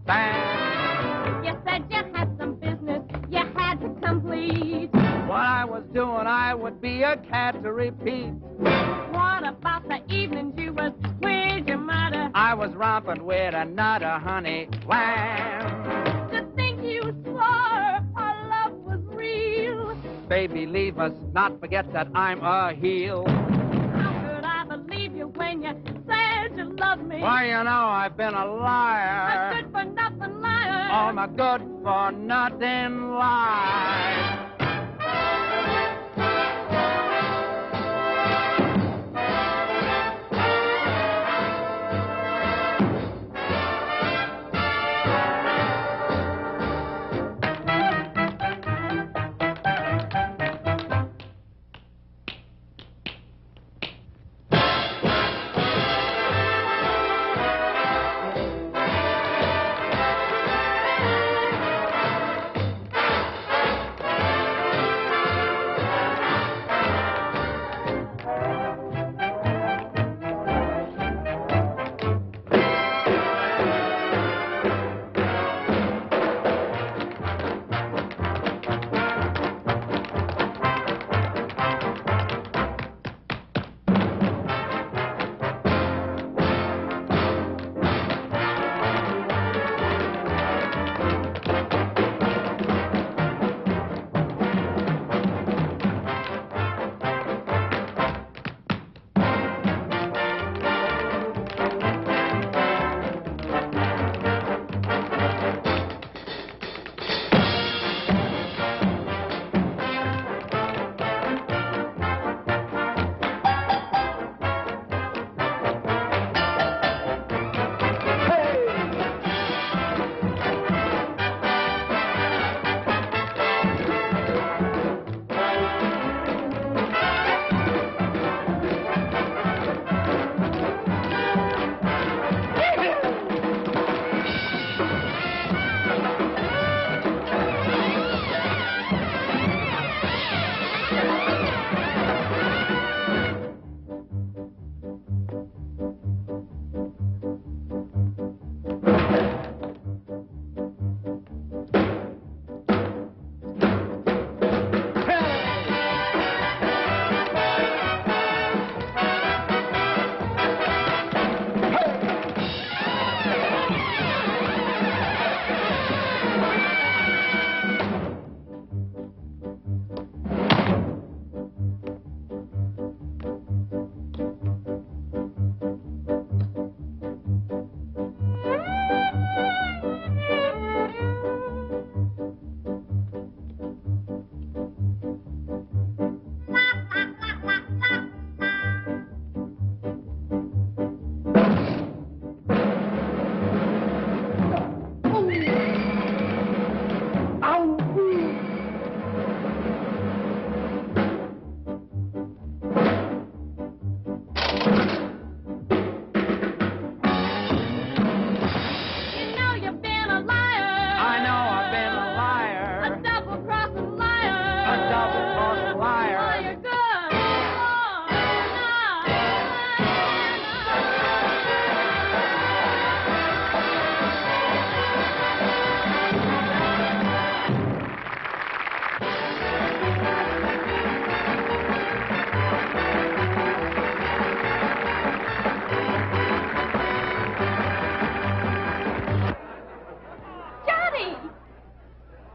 You said you had some business you had to complete. What I was doing, I would be a cat to repeat. What about the evenings you was with your mother? I was romping with another honey lamb. To think you swore our love was real. Baby, leave us, not forget that I'm a heel. How could I believe you when you said you loved me? Why, you know, I've been a liar. A good-for-nothing liar. Oh, my good-for-nothing liar.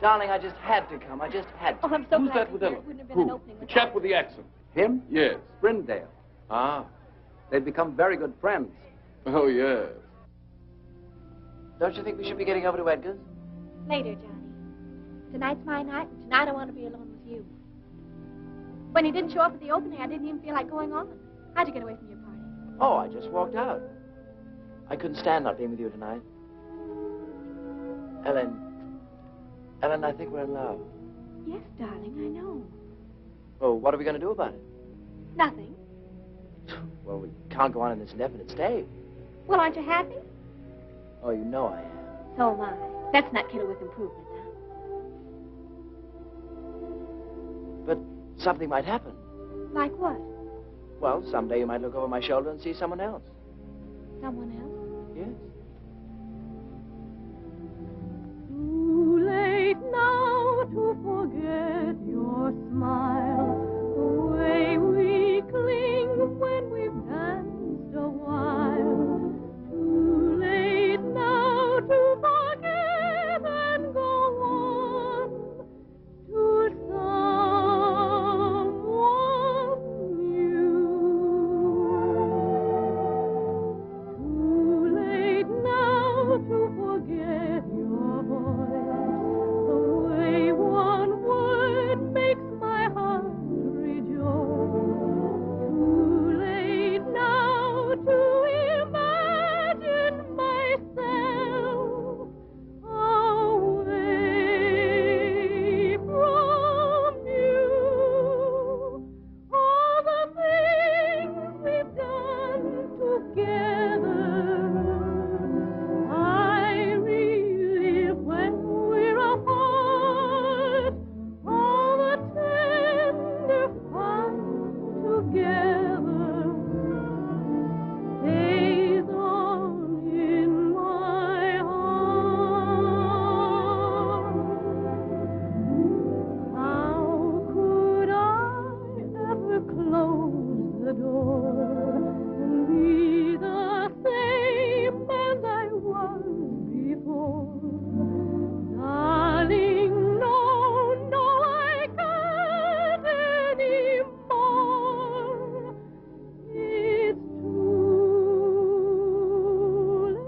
Darling, I just had to come. I just had to. Oh, I'm so Who's glad that with you're Ella? here. It wouldn't have been Who? an opening The without chap with the accent. Him? Yes. Brindale. Ah. They've become very good friends. Oh, yes. Don't you think we should be getting over to Edgar's? Later, Johnny. Tonight's my night, and tonight I want to be alone with you. When you didn't show up at the opening, I didn't even feel like going on. How'd you get away from your party? Oh, I just walked out. I couldn't stand not being with you tonight. Ellen, I think we're in love. Yes, darling, I know. Well, what are we going to do about it? Nothing. Well, we can't go on in this indefinite stay. Well, aren't you happy? Oh, you know I am. So am I. Let's not kid her with improvement now. But something might happen. Like what? Well, someday you might look over my shoulder and see someone else. Someone else? Yes. Too late now to forget your smile, the way we cling when we've danced a while. Too late now to forget and go on to someone new. Too late now to forget your voice, the way one word makes my heart rejoice. Too late now to imagine myself away from you. All the things we've done together, I relive when we're apart. All the tender fun together stays on in my heart. How could I ever close the door and be the same as I was before? Darling, no, no, I can't anymore. It's too late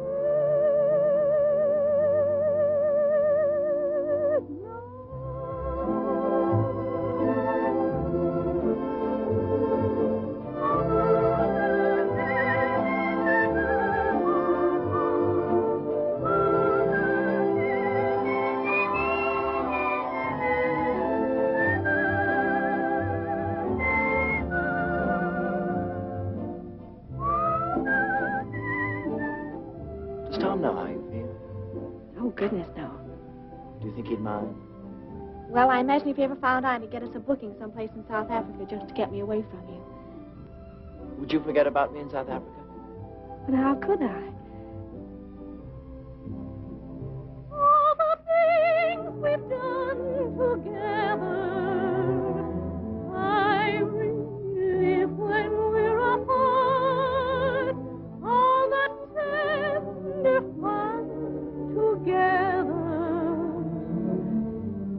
Does Tom know how you feel? Oh, goodness, no. Do you think he'd mind? Well, I imagine if he ever found out, he'd get us a booking someplace in South Africa just to get me away from you. Would you forget about me in South Africa? But how could I? All the things we've done together, I relive when we're apart. All the tender fun together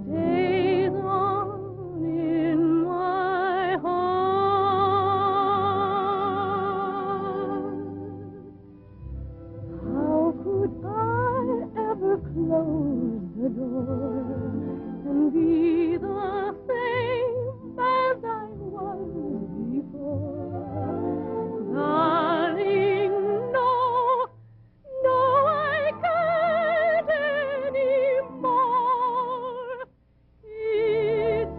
stays on in my heart. How could I ever close the door and be the same as I was before? Darling, no, no, I can't anymore. It's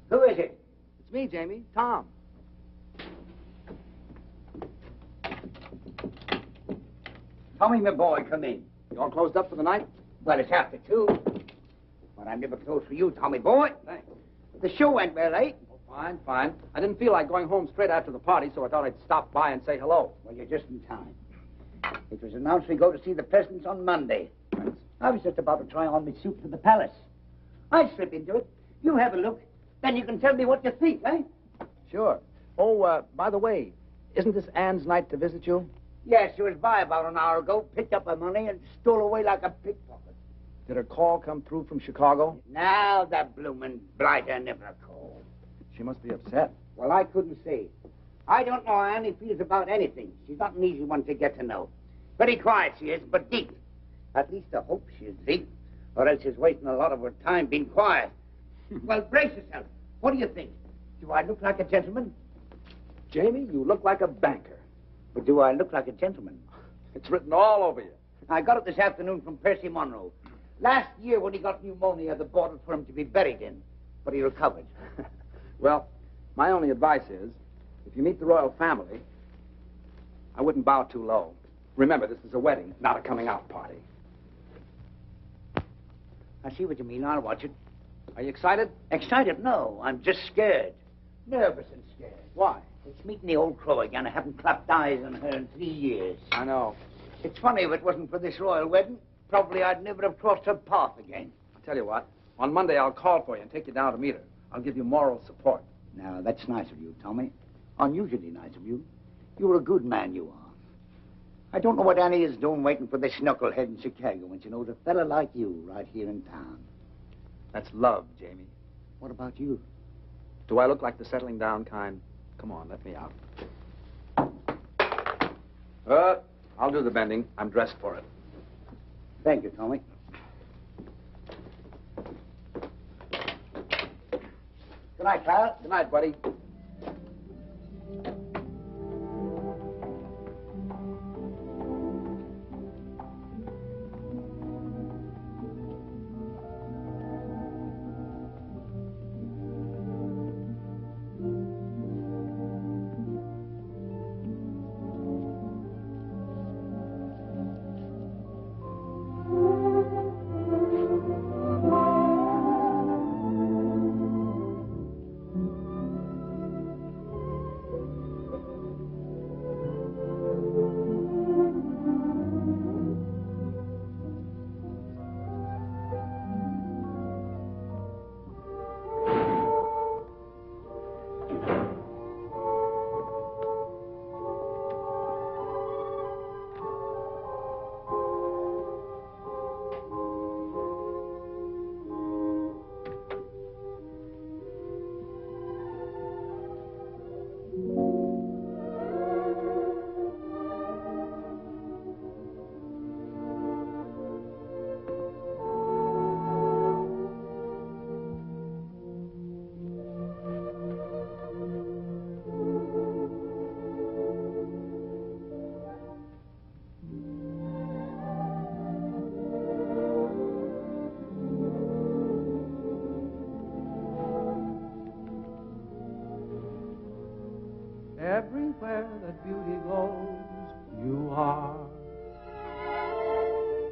Who is it? It's me, Jamie. Tom. Tommy, my boy, come in. You all closed up for the night? Well, it's after 2. But I'm never close for you, Tommy boy. Thanks. The show went well, eh? Fine, fine. I didn't feel like going home straight after the party, so I thought I'd stop by and say hello. Well, you're just in time. It was announced we go to see the presidents on Monday. I was just about to try on my suit for the palace. I'll slip into it. You have a look. Then you can tell me what you think, eh? Sure. Oh, by the way, isn't this Anne's night to visit you? Yes, she was by about an hour ago, picked up her money, and stole away like a pickpocket. Did her call come through from Chicago? Now the bloomin' blighter never called. She must be upset. Well, I couldn't say. I don't know how Annie feels about anything. She's not an easy one to get to know. Very quiet she is, but deep. At least I hope she is deep, or else she's wasting a lot of her time being quiet. Well, brace yourself. What do you think? Do I look like a gentleman? Jamie, you look like a banker. But do I look like a gentleman? It's written all over you. I got it this afternoon from Percy Monroe. Last year, when he got pneumonia, they bought it for him to be buried in. But he recovered. Well, my only advice is, if you meet the royal family, I wouldn't bow too low. Remember, this is a wedding, not a coming-out party. I see what you mean. I'll watch it. Are you excited? Excited? No, I'm just scared. Nervous and scared. Why? It's meeting the old crow again. I haven't clapped eyes on her in 3 years. I know. It's funny, if it wasn't for this royal wedding, probably I'd never have crossed her path again. I'll tell you what. On Monday, I'll call for you and take you down to meet her. I'll give you moral support. Now, that's nice of you, Tommy. Unusually nice of you. You're a good man, you are. I don't know what Annie is doing waiting for this knucklehead in Chicago when she knows a fella like you right here in town. That's love, Jamie. What about you? Do I look like the settling down kind? Come on, let me out. I'll do the bending. I'm dressed for it. Thank you, Tommy. Good night, Clara. Good night, buddy. Everywhere that beauty goes, you are.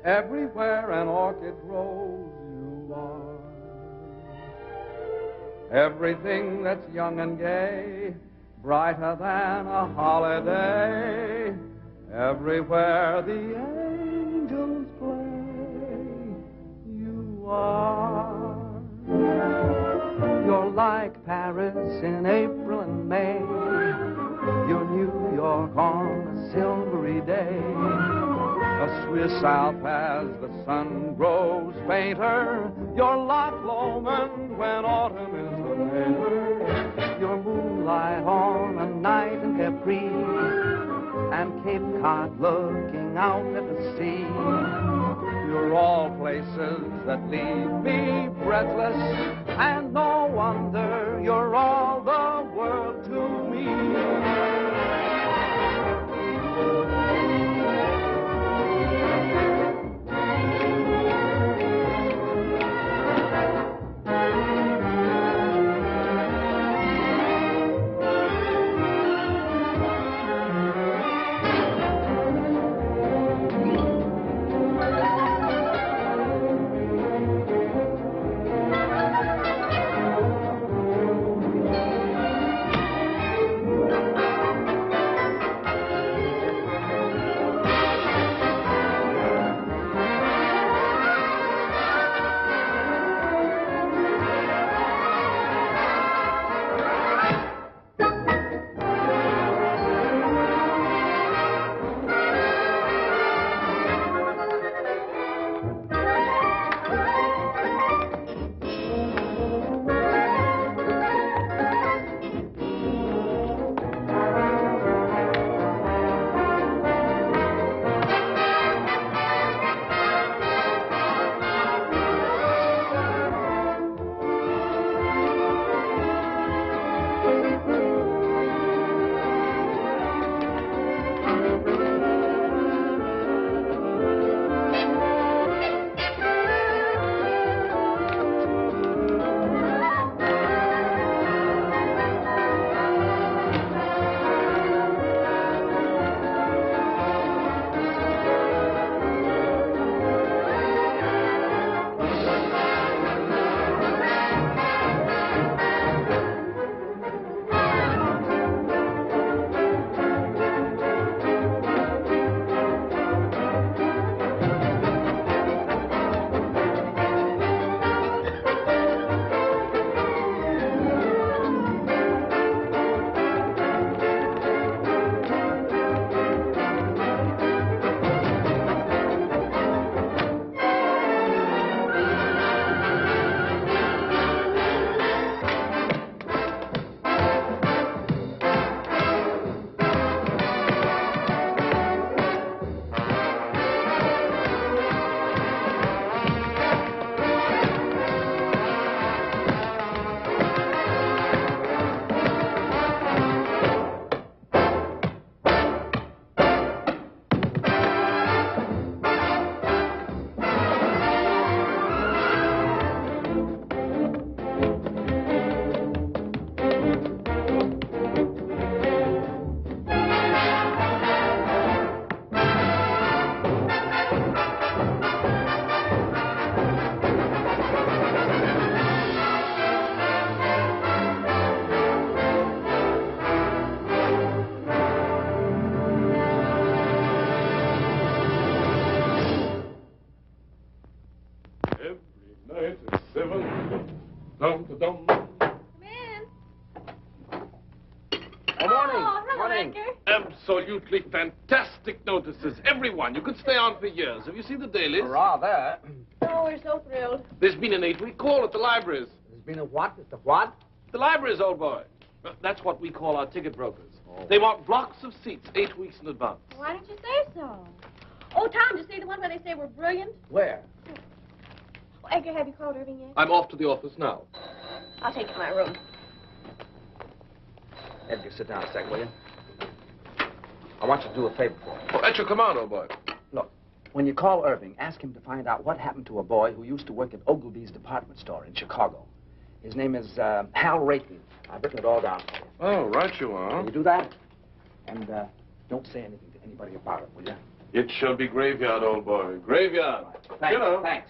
Everywhere an orchid grows, you are. Everything that's young and gay, brighter than a holiday. Everywhere the angels play, you are. You're like Paris in April and May. You're New York on a silvery day. A Swiss Alp as the sun grows fainter. You're Loch Lomond when autumn is the later. You're moonlight on a night in Capri, and Cape Cod looking out at the sea. You're all places that leave me breathless, and no wonder you're all the world to me. morning. Absolutely fantastic notices. Everyone. You could stay on for years. Have you seen the dailies? Rather. Oh, we're so thrilled. There's been an 8-week call at the libraries. There's been a what? It's a what? The libraries, old boy. That's what we call our ticket brokers. They want blocks of seats 8 weeks in advance. Why didn't you say so? Oh, Tom, did you see the one where they say we're brilliant? Where? Oh, Edgar, have you called Irving yet? I'm off to the office now. I'll take you to my room. Edgar, sit down a sec, will you? I want you to do a favor for me. Oh, at your command, old boy. Look, when you call Irving, ask him to find out what happened to a boy who used to work at Ogilvy's department store in Chicago. His name is Hal Rayton. I've written it all down for you. Oh, right you are. Will you do that? And don't say anything to anybody about it, will you? It shall be graveyard, old boy. Graveyard. Thanks. You know. Thanks.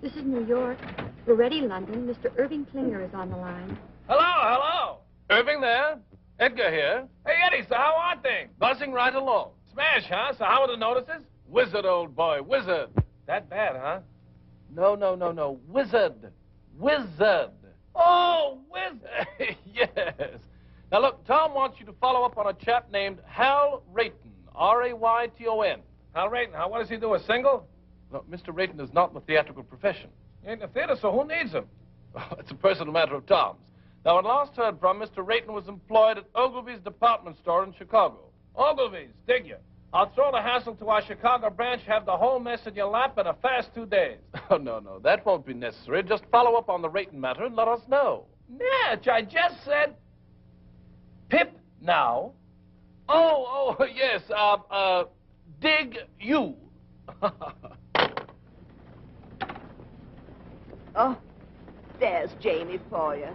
This is New York. We're ready, London. Mr. Irving Klinger is on the line. Hello, hello. Irving there. Edgar here. Hey, Eddie, so how are things? Buzzing right along. Smash, huh? So how are the notices? Wizard, old boy, wizard. That bad, huh? No. Wizard. Wizard. Oh, wizard. Yes. Now, look, Tom wants you to follow up on a chap named Hal Rayton. R-A-Y-T-O-N. Hal Rayton, what does he do, a single? No, Mr. Rayton is not in the theatrical profession. He ain't in the theater, so who needs him? Oh, it's a personal matter of Tom's. Now, when last heard from, Mr. Rayton was employed at Ogilvy's department store in Chicago. Ogilvy's, dig you. I'll throw the hassle to our Chicago branch, have the whole mess in your lap in a fast 2 days. Oh, no, that won't be necessary. Just follow up on the Rayton matter and let us know. Natch, I just said... Pip now. Oh, yes, dig you. Oh, there's Jamie for you.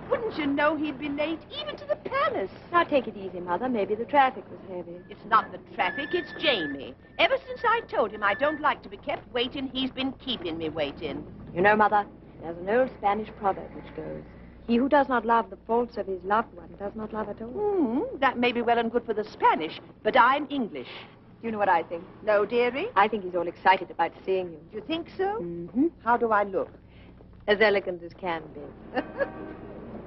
Wouldn't you know he'd be late, even to the palace? Now, take it easy, Mother. Maybe the traffic was heavy. It's not the traffic, it's Jamie. Ever since I told him I don't like to be kept waiting, he's been keeping me waiting. You know, Mother, there's an old Spanish proverb which goes, he who does not love the faults of his loved one does not love at all. That may be well and good for the Spanish, but I'm English. Do you know what I think? No, dearie? I think he's all excited about seeing you. Do you think so? Mm-hmm. How do I look? As elegant as can be.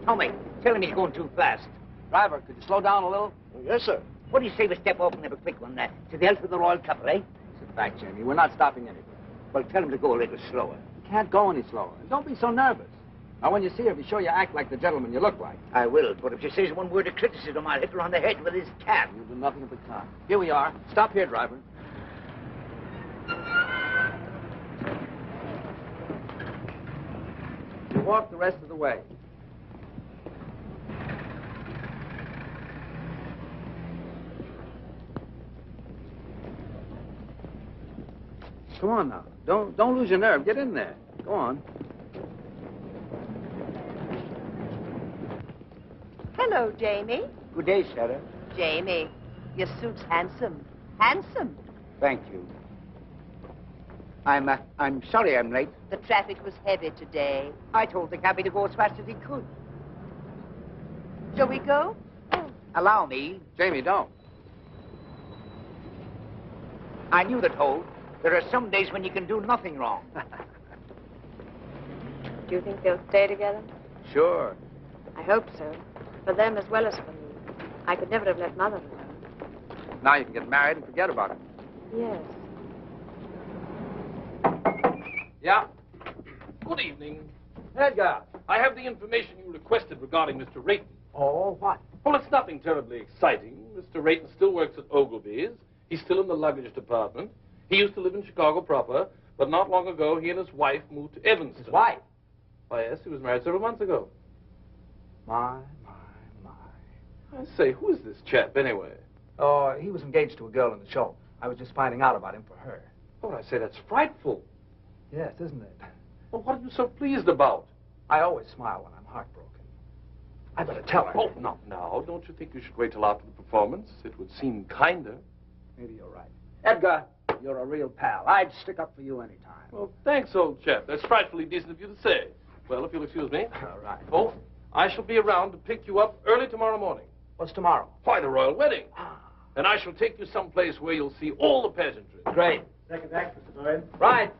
Tommy, tell him he's going too fast. Driver, could you slow down a little? Yes, sir. What do you say we step off and have a quick one, to the health of the royal couple, eh? Sit back, Jamie. We're not stopping anywhere. Well, tell him to go a little slower. You can't go any slower. Don't be so nervous. Now, when you see her, be sure you act like the gentleman you look like. I will, but if she says one word of criticism, I'll hit her on the head with his cap. You'll do nothing of the kind. Here we are. Stop here, driver. You walk the rest of the way. Come on now. Don't lose your nerve. Get in there. Go on. Hello, Jamie. Good day, Sarah. Jamie, your suit's handsome. Handsome. Thank you. I'm sorry I'm late. The traffic was heavy today. I told the cabby to go as fast as he could. Shall we go? Allow me. Jamie, don't. I knew the toll. There are some days when you can do nothing wrong. Do you think they'll stay together? Sure. I hope so. For them as well as for me. I could never have let Mother alone. Now you can get married and forget about it. Yes. Yeah? Good evening. Edgar, I have the information you requested regarding Mr. Rayton. Oh, what? Well, it's nothing terribly exciting. Mr. Rayton still works at Ogilvy's. He's still in the luggage department. He used to live in Chicago proper, but not long ago, he and his wife moved to Evanston. His wife? Why, yes, he was married several months ago. My. I say, who is this chap, anyway? Oh, he was engaged to a girl in the show. I was just finding out about him for her. Oh, I say, that's frightful. Yes, isn't it? Well, what are you so pleased about? I always smile when I'm heartbroken. I better tell her. Oh, not now. Don't you think you should wait till after the performance? It would seem kinder. Maybe you're right. Edgar, you're a real pal. I'd stick up for you anytime. Well, thanks, old chap. That's frightfully decent of you to say. Well, if you'll excuse me. All right. Oh, I shall be around to pick you up early tomorrow morning. What's tomorrow? Why, the royal wedding. And I shall take you someplace where you'll see all the pageantry. Great. Second act, Mr. Boyd. Right.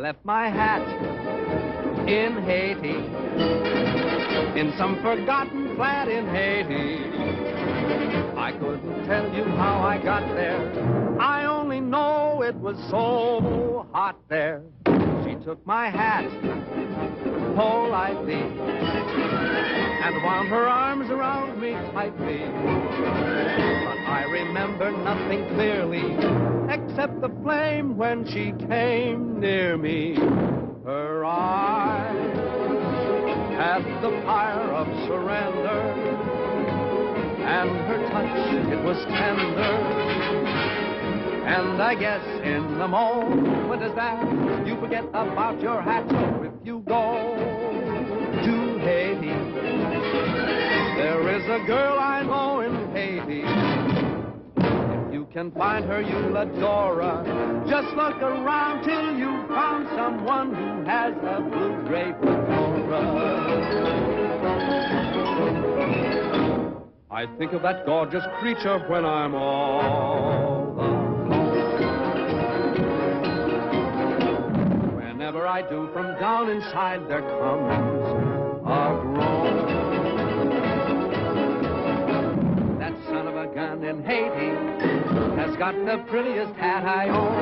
left my hat in Haiti, in some forgotten flat in Haiti. I couldn't tell you how I got there. I only know it was so hot there. She took my hat politely and wound her arms around me tightly. But I remember nothing clearly except the flame when she came near me. Her eyes had the fire of surrender, and her touch, it was tender. And I guess in the moment as that, you forget about your hat. So if you go to Haiti, there is a girl I know in Haiti. If you can find her, you'll adore her. Just look around till you found someone who has a blue gray fedora. I think of that gorgeous creature when I'm all alone. Whenever I do, from down inside there comes a groan. That son of a gun in Haiti has got the prettiest hat I own.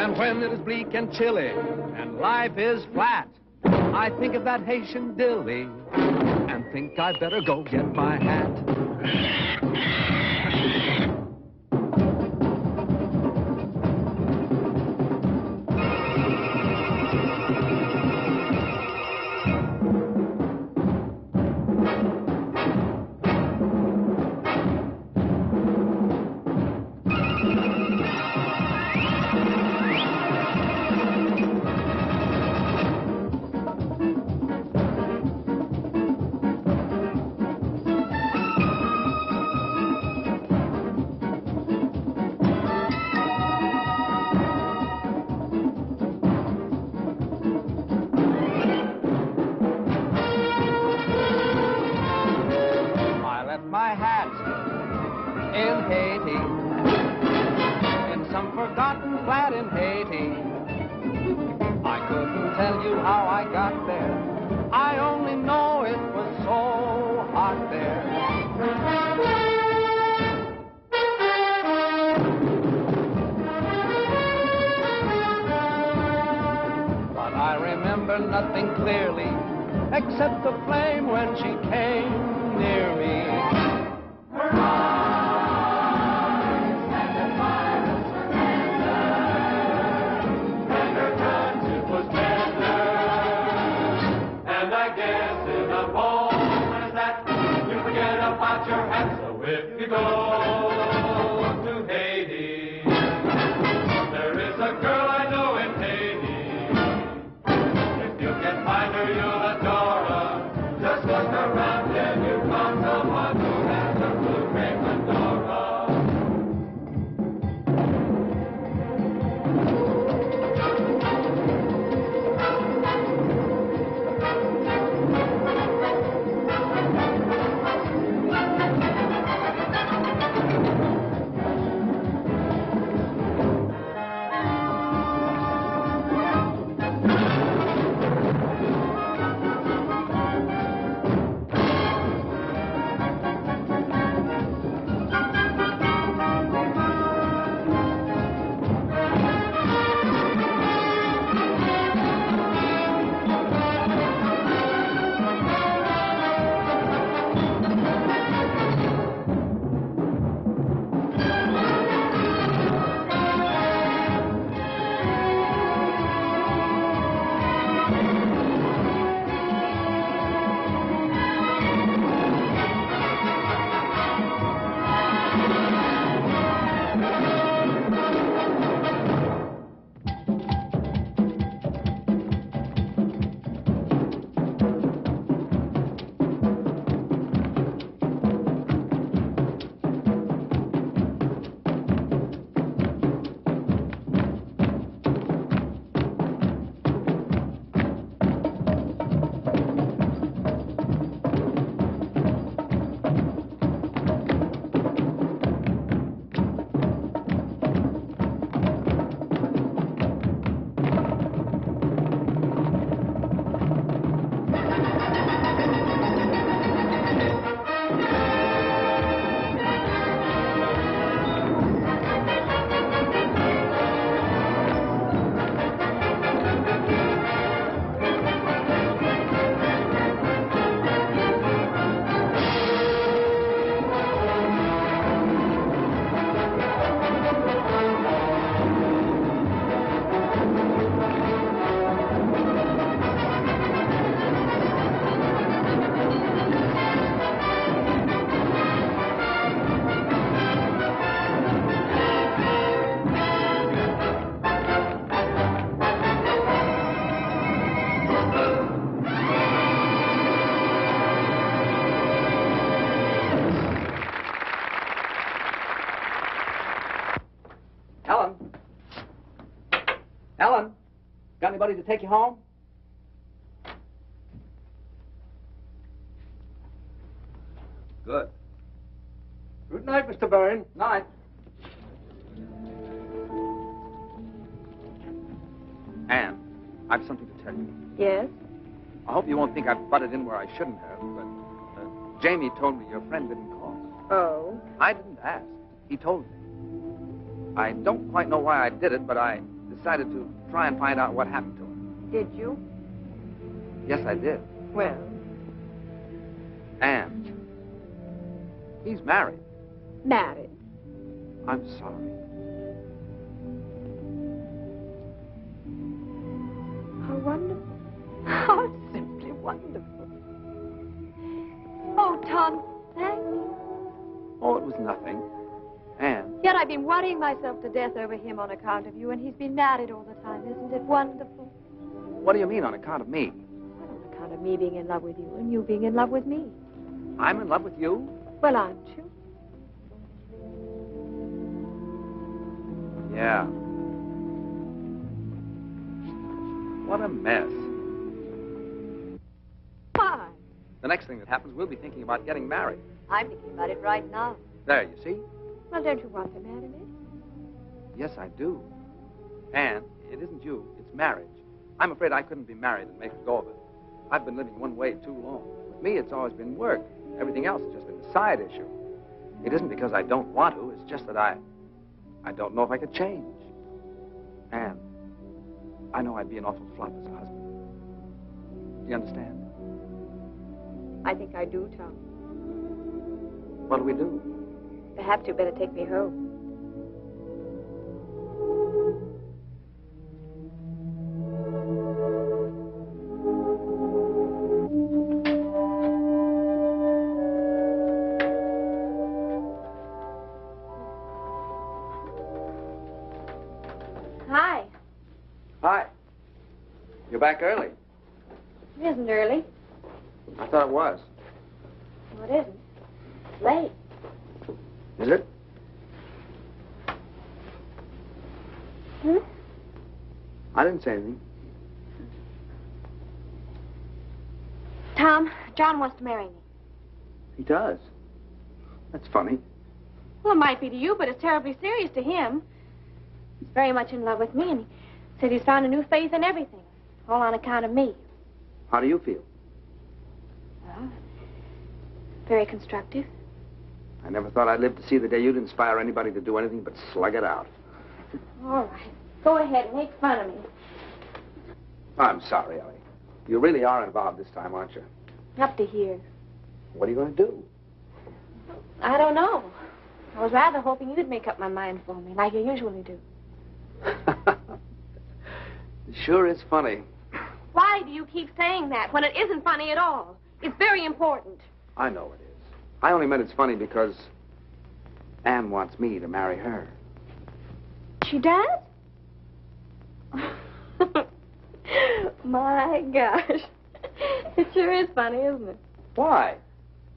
And when it is bleak and chilly and life is flat, I think of that Haitian dilly and think I'd better go get my hat. Nothing clearly except the flame when she came near me. Her eyes had the fire of surrender, and her touch, it was tender. And I guess in a moment as that, you forget about your hat. So if you go to Haiti, there is a girl I know in Haiti. Find her, you'll adore her. Just look around and you found someone who has a blue gray fedora. Ellen, got anybody to take you home? Good. Good night, Mr. Byrne. Night. Anne, I've something to tell you. Yes? I hope you won't think I've butted in where I shouldn't have, but Jamie told me your friend didn't call. Oh? I didn't ask. He told me. I don't quite know why I did it, but I decided to try and find out what happened to him. Did you? Yes, I did. Well? Anne, he's married. Married? I'm sorry. How wonderful. How simply wonderful. Oh, Tom, thank you. Oh, it was nothing. Anne. Yet I've been worrying myself to death over him on account of you, and he's been married all the time. Isn't it wonderful? What do you mean, on account of me? Well, on account of me being in love with you and you being in love with me. I'm in love with you? Well, aren't you? Yeah. What a mess. Why? The next thing that happens, we'll be thinking about getting married. I'm thinking about it right now. There, you see? Well, don't you want to marry me? Yes, I do. Anne, it isn't you, it's marriage. I'm afraid I couldn't be married and make a go of it. I've been living one way too long. With me, it's always been work. Everything else has just been a side issue. It isn't because I don't want to, it's just that I don't know if I could change. Anne, I know I'd be an awful flop as a husband. Do you understand? I think I do, Tom. What do we do? Perhaps you'd better take me home. Hi. Hi. You're back early. It isn't early. I thought it was. Well, it isn't. It's late. Is it? Hmm? I didn't say anything. Tom, John wants to marry me. He does. That's funny. Well, it might be to you, but it's terribly serious to him. He's very much in love with me, and he said he's found a new faith in everything, all on account of me. How do you feel? Well, very constructive. I never thought I'd live to see the day you'd inspire anybody to do anything but slug it out. All right. Go ahead and make fun of me. I'm sorry, Ellie. You really are involved this time, aren't you? Up to here. What are you going to do? I don't know. I was rather hoping you'd make up my mind for me, like you usually do. It sure is funny. Why do you keep saying that when it isn't funny at all? It's very important. I know it is. I only meant it's funny because Anne wants me to marry her. She does? My gosh. It sure is funny, isn't it? Why?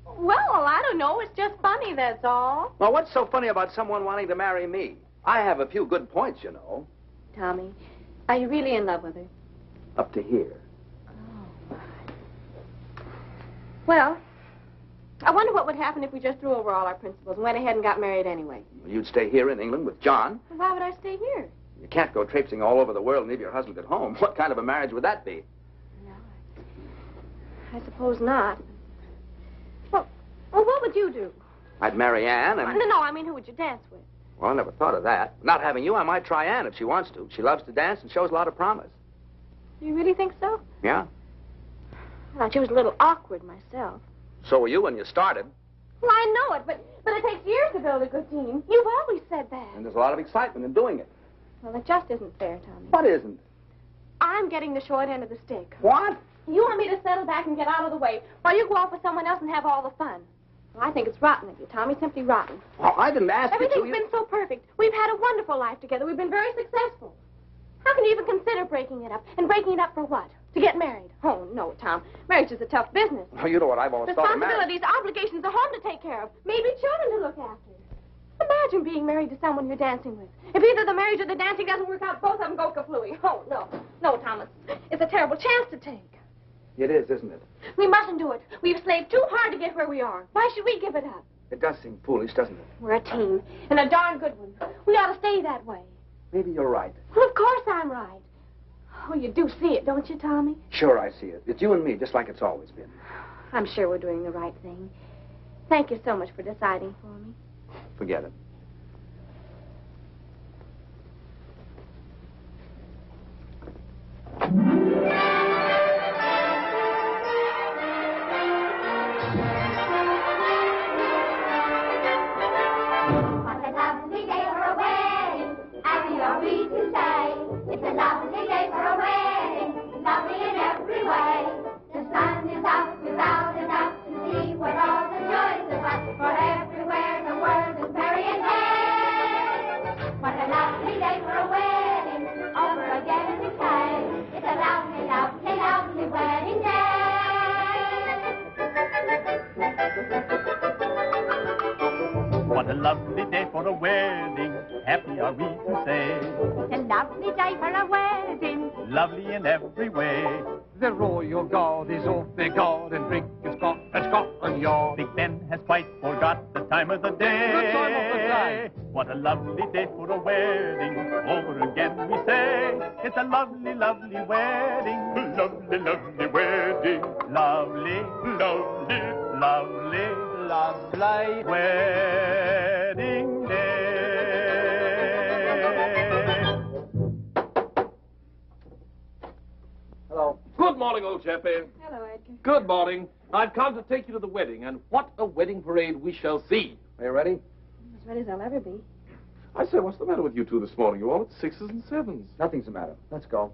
Well, I don't know. It's just funny, that's all. Well, what's so funny about someone wanting to marry me? I have a few good points, you know. Tommy, are you really in love with her? Up to here. Well, I wonder what would happen if we just threw over all our principles and went ahead and got married anyway. You'd stay here in England with John. Why would I stay here? You can't go traipsing all over the world and leave your husband at home. What kind of a marriage would that be? I suppose not. Well, what would you do? I'd marry Anne and... No, I mean, who would you dance with? Well, I never thought of that. Not having you, I might try Anne if she wants to. She loves to dance and shows a lot of promise. You really think so? Yeah. I thought she was a little awkward myself. So were you when you started. Well, I know it, but it takes years to build a good team. You've always said that. And there's a lot of excitement in doing it. Well, it just isn't fair, Tommy. What isn't? I'm getting the short end of the stick. What? You want me to settle back and get out of the way while you go off with someone else and have all the fun. Well, I think it's rotten of you, Tommy, simply rotten. Well, I didn't ask you to. Everything's been so perfect. We've had a wonderful life together. We've been very successful. How can you even consider breaking it up? And breaking it up for what? To get married? Oh, no, Tom. Marriage is a tough business. Oh, you know what I've always thought of marriage. Responsibilities, obligations, a home to take care of, maybe children to look after. Imagine being married to someone you're dancing with. If either the marriage or the dancing doesn't work out, both of them go kaflooey. Oh, no. No, Thomas. It's a terrible chance to take. It is, isn't it? We mustn't do it. We've slaved too hard to get where we are. Why should we give it up? It does seem foolish, doesn't it? We're a team, and a darn good one. We ought to stay that way. Maybe you're right. Well, of course I'm right. Oh, you do see it, don't you, Tommy? Sure, I see it. It's you and me, just like it's always been. I'm sure we're doing the right thing. Thank you so much for deciding for me. Forget it. What a lovely day for a wedding. Happy are we to say. It's a lovely day for a wedding. Lovely in every way. The sun is out without a doubt to see what all the joys of us. For everywhere the world is merry and gay. What a lovely day for a wedding. Over again we say. It's a lovely, lovely, lovely wedding day. What a lovely day for a wedding, happy are we to say. It's a lovely day for a wedding. Lovely in every way. The royal guard is off their guard and drink and Scotland Yard. Big Ben has quite forgot the time of the day. The time of the day. What a lovely day for a wedding, over again we say. It's a lovely, lovely wedding. Lovely, lovely wedding. Lovely, lovely, lovely, lovely wedding day. Hello. Good morning, old chappie. Hello, Edgar. Good morning. I've come to take you to the wedding, and what a wedding parade we shall see. Are you ready? As ready as I'll ever be. I say, what's the matter with you two this morning? You're all at 6s and 7s. Nothing's the matter. Let's go.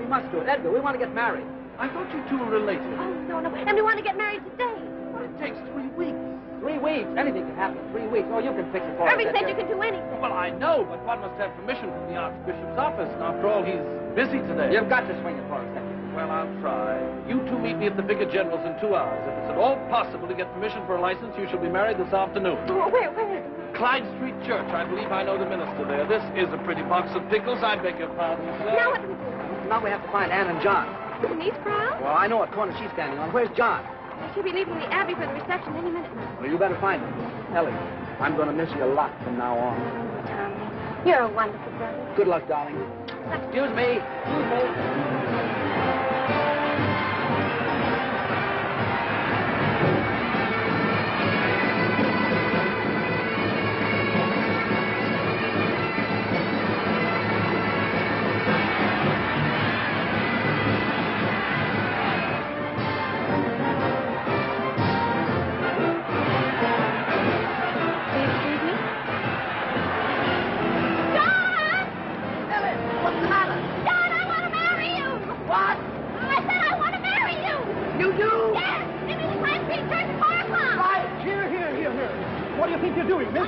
must do it. Edgar, we want to get married. I thought you two were related. Oh, no, no. And we want to get married today. Well, it takes 3 weeks. 3 weeks? Anything can happen in 3 weeks. Oh, you can fix it for us. Irving said you can do anything. Well, I know, but one must have permission from the Archbishop's office. And after all, he's busy today. You've got to swing it for us, Edgar. Well, I'll try. You two meet me at the Vicar General's in 2 hours. If it's at all possible to get permission for a license, you shall be married this afternoon. Oh, where? Clyde Street Church. I believe I know the minister there. This is a pretty box of pickles. I beg your pardon, sir. Now what do we do? Now we have to find Ann and John. In these crowd? Well, I know what corner she's standing on. Where's John? She'll be leaving the Abbey for the reception any minute now. Well, you better find him. Ellie, I'm going to miss you a lot from now on. Tommy, you're a wonderful brother. Good luck, darling. Excuse me. Excuse me.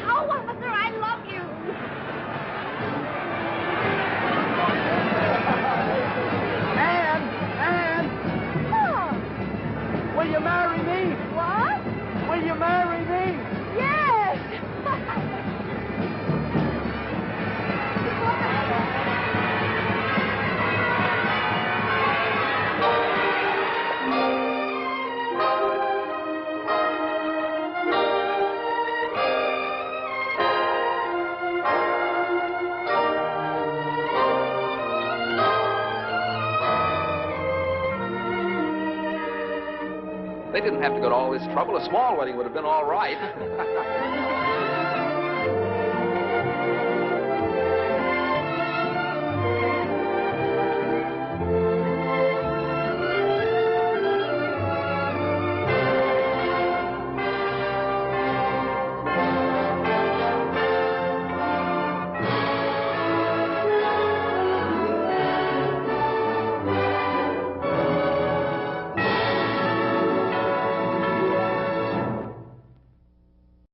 Oh, officer, I love you. They didn't have to go to all this trouble. A small wedding would have been all right.